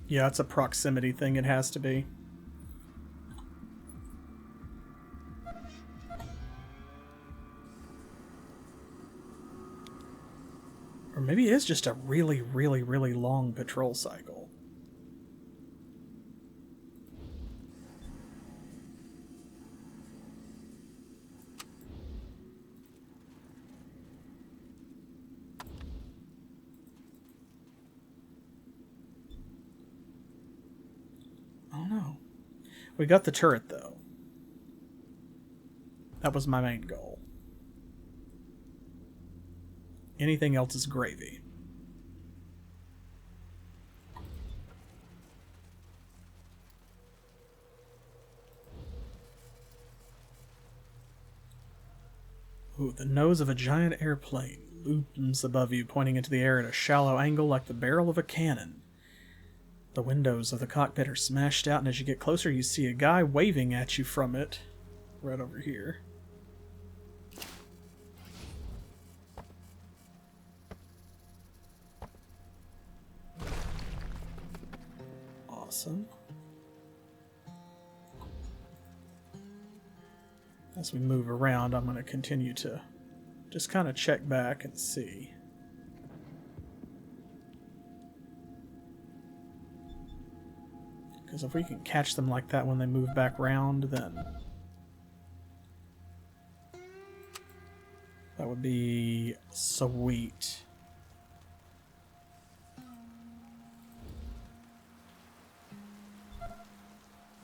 Yeah, it's a proximity thing. It has to be. Or maybe it is just a really, really, really long patrol cycle. Oh no. We got the turret, though. That was my main goal. Anything else is gravy. Ooh, the nose of a giant airplane looms above you, pointing into the air at a shallow angle like the barrel of a cannon. The windows of the cockpit are smashed out, and as you get closer, you see a guy waving at you from it. Right over here. Awesome. As we move around, I'm going to continue to just kind of check back and see. Because if we can catch them like that when they move back around, then that would be sweet.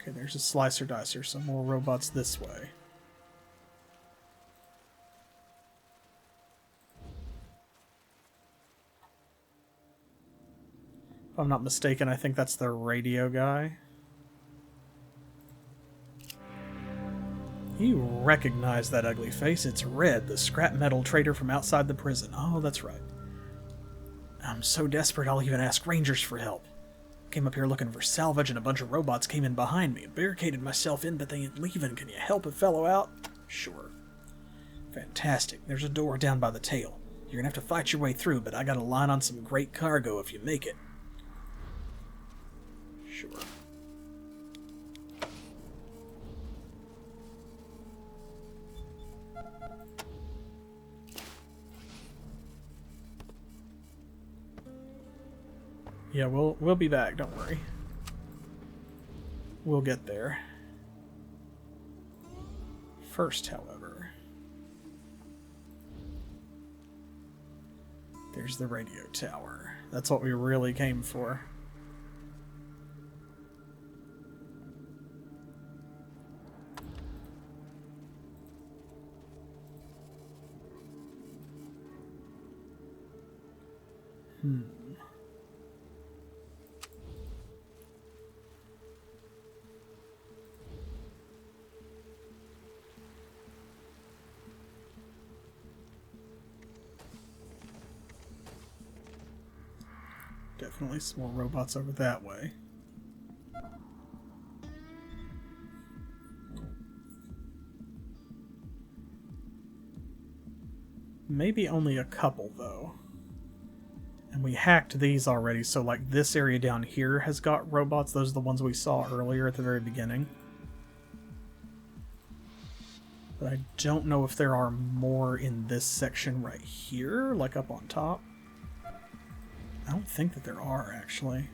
Okay, there's a slicer dicer, so more robots this way. If I'm not mistaken, I think that's the radio guy. You recognize that ugly face. It's Red, the scrap metal trader from outside the prison. Oh, that's right. I'm so desperate I'll even ask rangers for help. Came up here looking for salvage and a bunch of robots came in behind me. Barricaded myself in, but they ain't leaving. Can you help a fellow out? Sure. Fantastic. There's a door down by the tail. You're gonna have to fight your way through, but I got a line on some great cargo if you make it. Sure. Yeah, we'll be back, don't worry. We'll get there. First, however, there's the radio tower. That's what we really came for. Definitely some more robots over that way. Maybe only a couple, though. And we hacked these already, so like this area down here has got robots. Those are the ones we saw earlier at the very beginning. But I don't know if there are more in this section right here, like up on top. I don't think that there are, actually.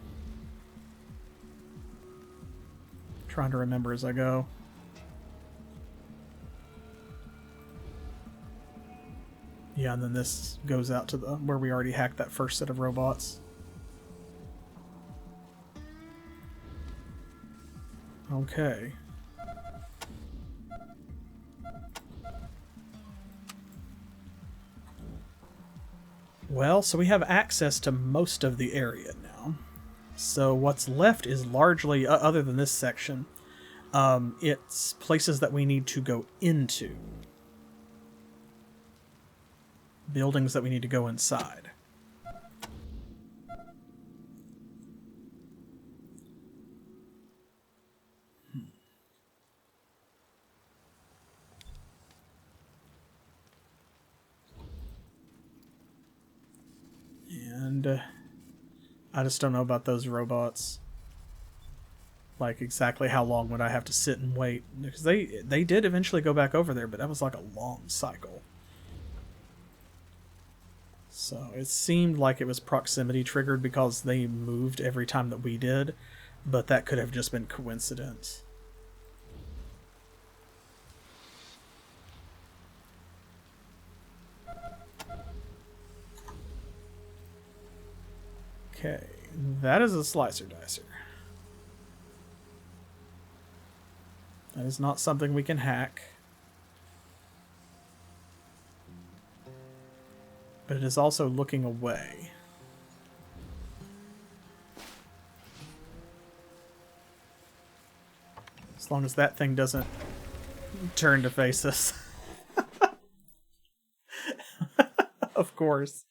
I'm trying to remember as I go. Yeah, and then this goes out to the where we already hacked that first set of robots. Okay. Well, so we have access to most of the area now. So what's left is largely, other than this section, it's places that we need to go into. buildings that we need to go inside. And I just don't know about those robots. Like, exactly how long would I have to sit and wait? Because they did eventually go back over there, but that was like a long cycle. So it seemed like it was proximity triggered because they moved every time that we did, but that could have just been coincidence. Okay, that is a slicer dicer. That is not something we can hack. But it is also looking away. As long as that thing doesn't turn to face us. Of course.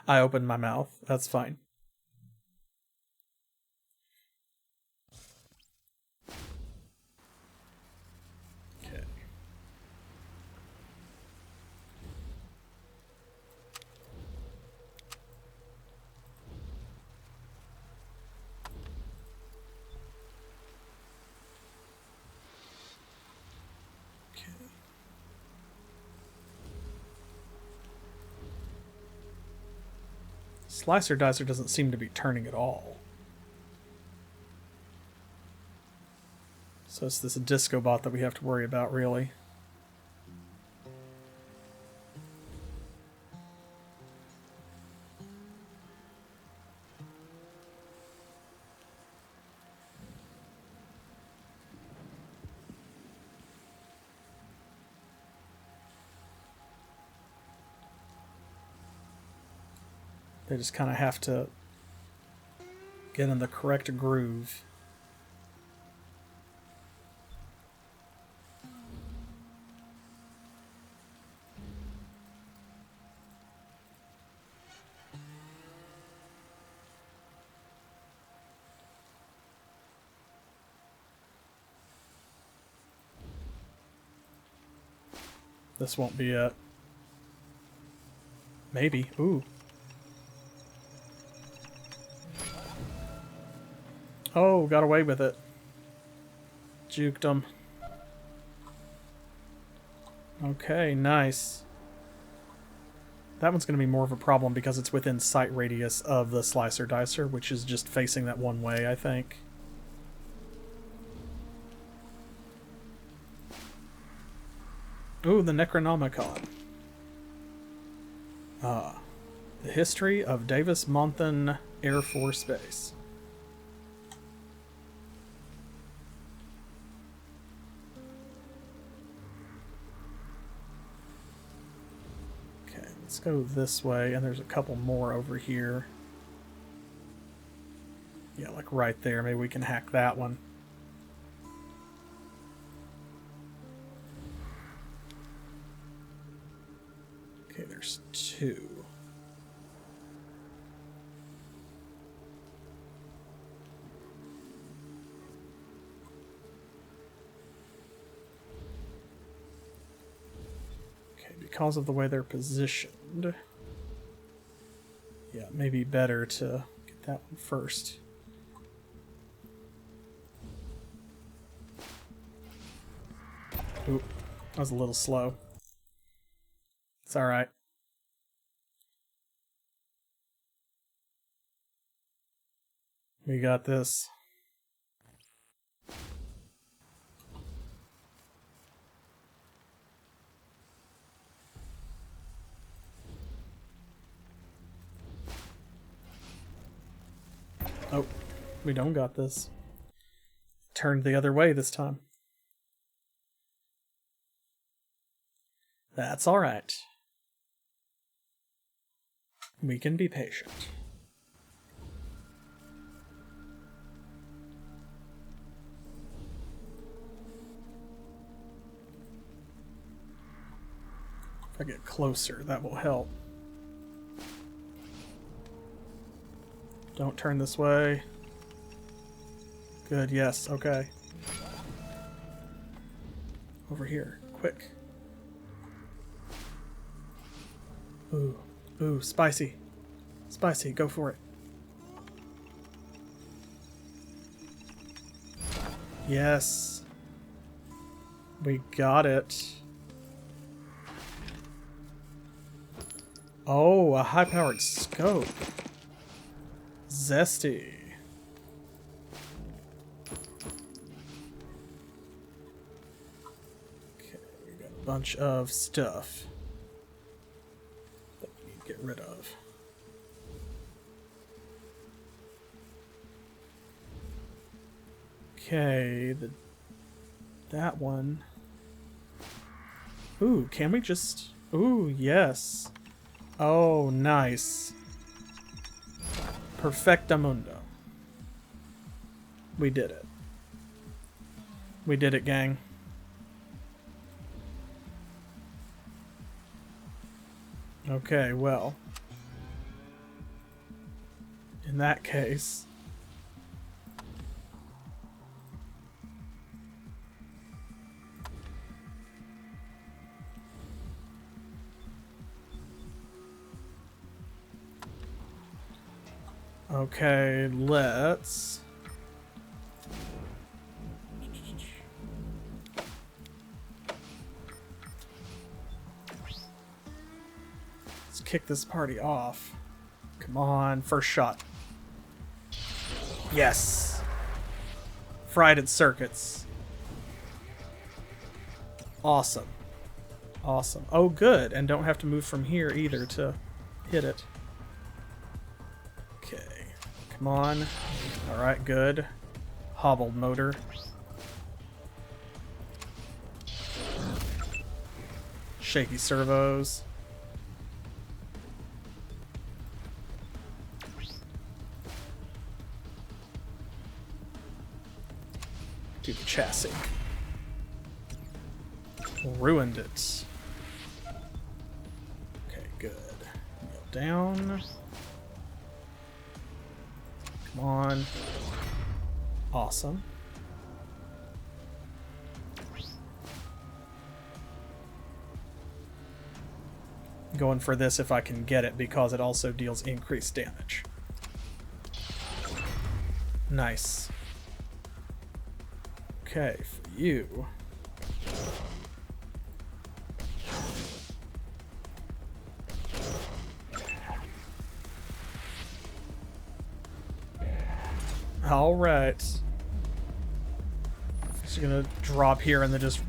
I opened my mouth. That's fine. Okay. Slicer dicer doesn't seem to be turning at all. So it's this disco bot that we have to worry about, really. They just kind of have to get in the correct groove. This won't be it. Maybe. Ooh. Oh, got away with it. Juked him. Okay, nice. That one's going to be more of a problem because it's within sight radius of the slicer dicer, which is just facing that one way, I think. Ooh, the Necronomicon. The history of Davis Monthan Air Force Base. Let's go this way, and there's a couple more over here. Yeah, like right there. Maybe we can hack that one. Okay, there's two. Because of the way they're positioned. Yeah, maybe better to get that one first. Oop, that was a little slow. It's alright. We got this. Oh, we don't got this. Turned the other way this time. That's alright. We can be patient. If I get closer, that will help. Don't turn this way. Good, yes, okay. Over here, quick. Ooh, ooh, spicy. Spicy, go for it. Yes. We got it. Oh, a high-powered scope. Zesty. Okay, we got a bunch of stuff that we need to get rid of. Okay, that one. Ooh, can we just... Ooh, yes. Oh, nice. Perfectamundo. We did it. We did it, gang. Okay, well. In that case... Okay, let's kick this party off. Come on, first shot. Yes. Fried circuits. Awesome. Awesome. Oh, good. And don't have to move from here either to hit it. Okay. Come on. Alright, good. Hobbled motor. Shaky servos. Do the chassis. Ruined it. Okay, good. Go down. Come on. Awesome. Going for this if I can get it because it also deals increased damage. Nice. Okay, for you. Alright. Just gonna drop here and then just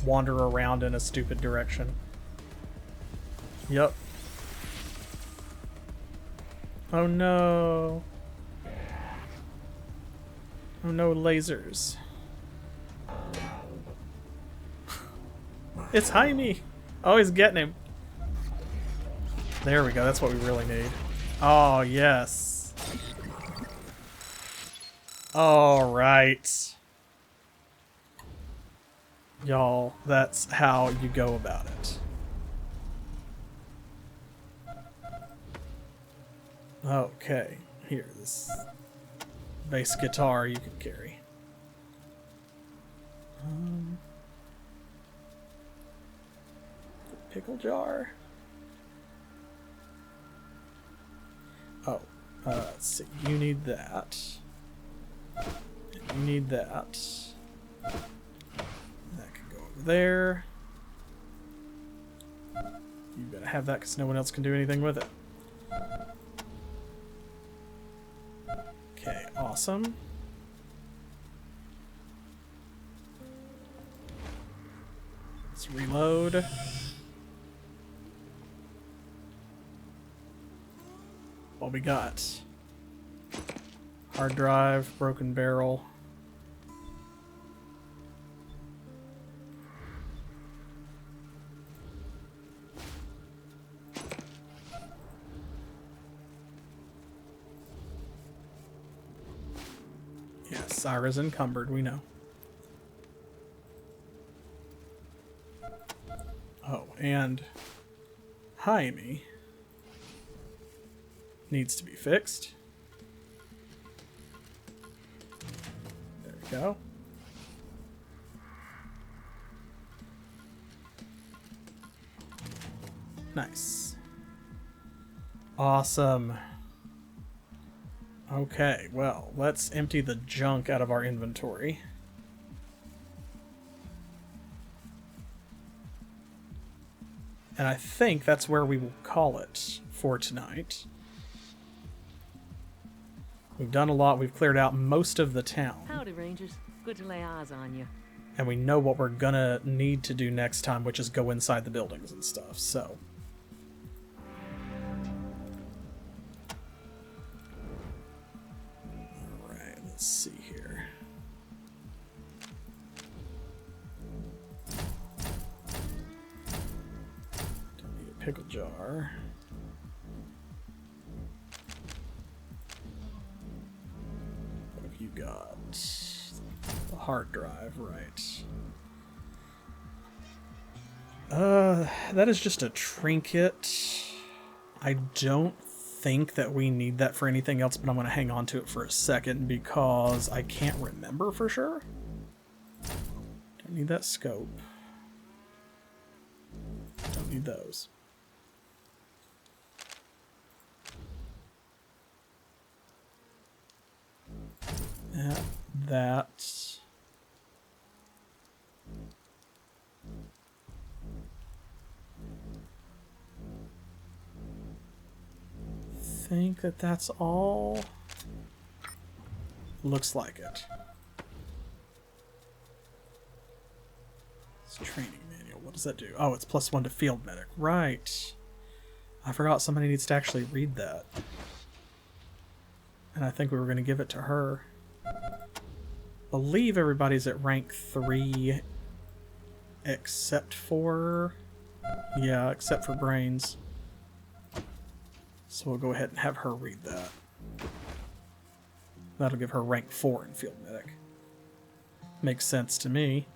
wander around in a stupid direction. Yep. Oh no. Oh no, lasers. It's Jaime! Oh, he's getting him. There we go, that's what we really need. Oh, yes. Alright. Y'all, that's how you go about it. Okay, here, this bass guitar you can carry. Pickle jar. Oh, let's see. You need that. You need that. That can go over there. You gotta have that because no one else can do anything with it. Okay, awesome. Let's reload. What we got? Hard drive, broken barrel. Yes, Syra's encumbered, we know. Oh, and Jaime needs to be fixed. go. Nice. Awesome. Okay, well, let's empty the junk out of our inventory. And I think that's where we will call it for tonight. We've done a lot. We've cleared out most of the town. Howdy, Rangers. Good to lay eyes on you. And we know what we're gonna need to do next time, which is go inside the buildings and stuff, so... Alright, let's see here. Don't need a pickle jar. What have you got? The hard drive, right. That is just a trinket. I don't think that we need that for anything else, but I'm going to hang on to it for a second because I can't remember for sure. Don't need that scope. Don't need those. That. I think that that's all. Looks like it. It's training manual. What does that do? Oh, it's +1 to field medic. Right. I forgot somebody needs to actually read that. And I think we were going to give it to her. Believe everybody's at rank 3 except for... Yeah, except for brains. So we'll go ahead and have her read that. That'll give her rank 4 in field medic. Makes sense to me.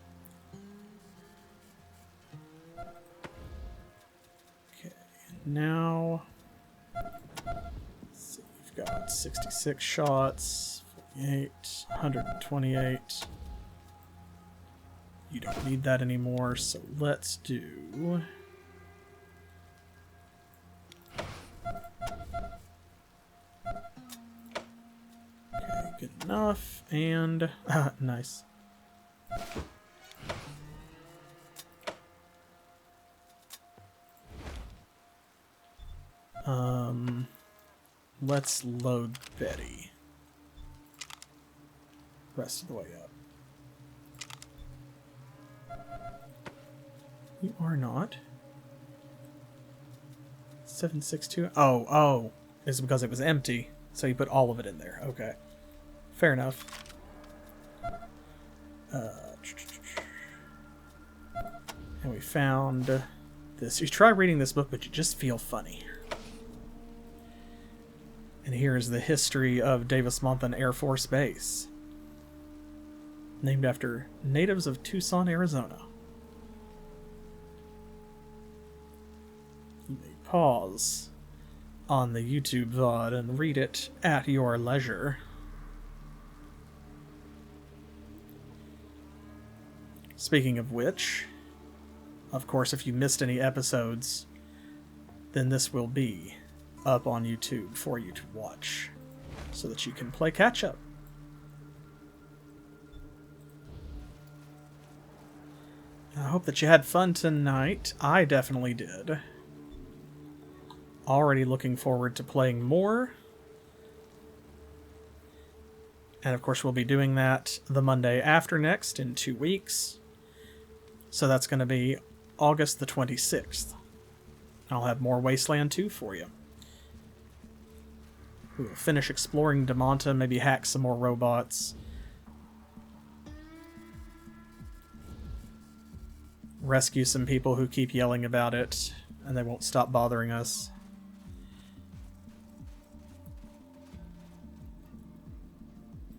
Okay, now... Let's see, we've got 66 shots, 48, 128. You don't need that anymore, so let's do... Okay, good enough, and... nice. Let's load Betty. Rest of the way up. You are not. 762. Oh, is because it was empty, so you put all of it in there. Okay, fair enough. And we found this. You try reading this book, but you just feel funny. And here is the history of Damonta Air Force Base, named after natives of Tucson, Arizona. You may pause on the YouTube VOD and read it at your leisure. Speaking of which, of course, if you missed any episodes, then this will be up on YouTube for you to watch, so that you can play catch-up. I hope that you had fun tonight. I definitely did. Already looking forward to playing more. And of course we'll be doing that the Monday after next in 2 weeks. So that's going to be August the 26th. I'll have more Wasteland 2 for you. We will finish exploring Damonta, maybe hack some more robots. Rescue some people who keep yelling about it, and they won't stop bothering us.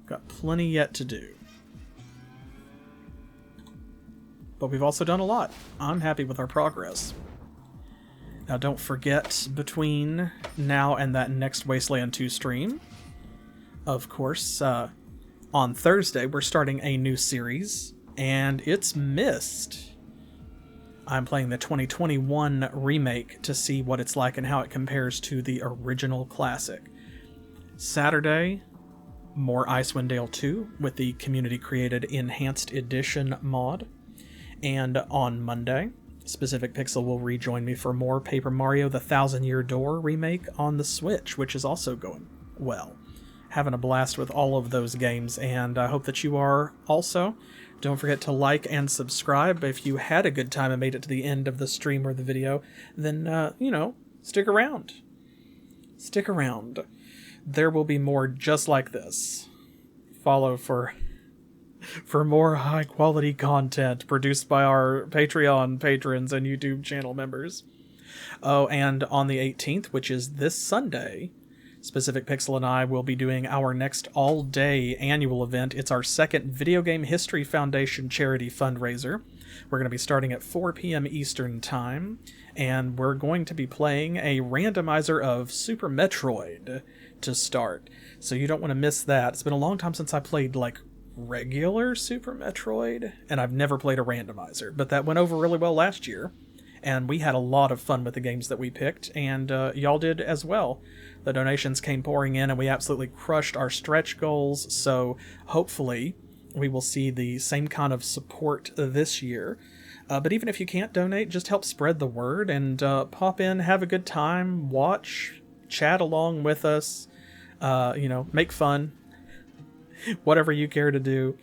Got plenty yet to do. But we've also done a lot. I'm happy with our progress. Now don't forget, between now and that next Wasteland 2 stream, of course, on On Thursday, we're starting a new series, and it's Myst. I'm playing the 2021 remake to see what it's like and how it compares to the original classic. Saturday, more Icewind Dale 2 with the community-created Enhanced Edition mod. And on Monday, Specific Pixel will rejoin me for more Paper Mario The Thousand Year Door remake on the Switch, which is also going well. Having a blast with all of those games, and I hope that you are also. Don't forget to like and subscribe. If you had a good time and made it to the end of the stream or the video, then, stick around. Stick around. There will be more just like this. Follow for more high-quality content produced by our Patreon patrons and YouTube channel members. Oh, and on the 18th, which is this Sunday, Specific Pixel and I will be doing our next all-day annual event. It's our second Video Game History Foundation charity fundraiser. We're going to be starting at 4 p.m. Eastern Time, and we're going to be playing a randomizer of Super Metroid to start. So you don't want to miss that. It's been a long time since I played, regular Super Metroid, and I've never played a randomizer, but that went over really well last year, and we had a lot of fun with the games that we picked, and y'all did as well. The donations came pouring in, and we absolutely crushed our stretch goals, so hopefully we will see the same kind of support this year. But even if you can't donate, just help spread the word, and pop in, have a good time, watch, chat along with us, make fun, whatever you care to do,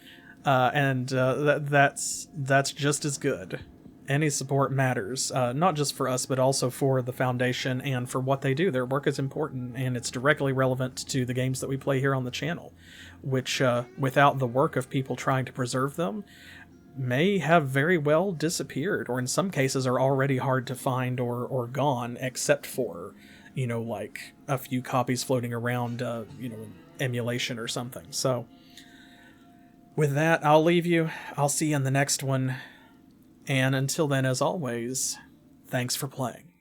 and that's just as good. Any support matters, not just for us, but also for the Foundation and for what they do. Their work is important, and it's directly relevant to the games that we play here on the channel, which, without the work of people trying to preserve them, may have very well disappeared, or in some cases are already hard to find or gone, except for, a few copies floating around, in emulation or something. So, with that, I'll leave you. I'll see you in the next one. And until then, as always, thanks for playing.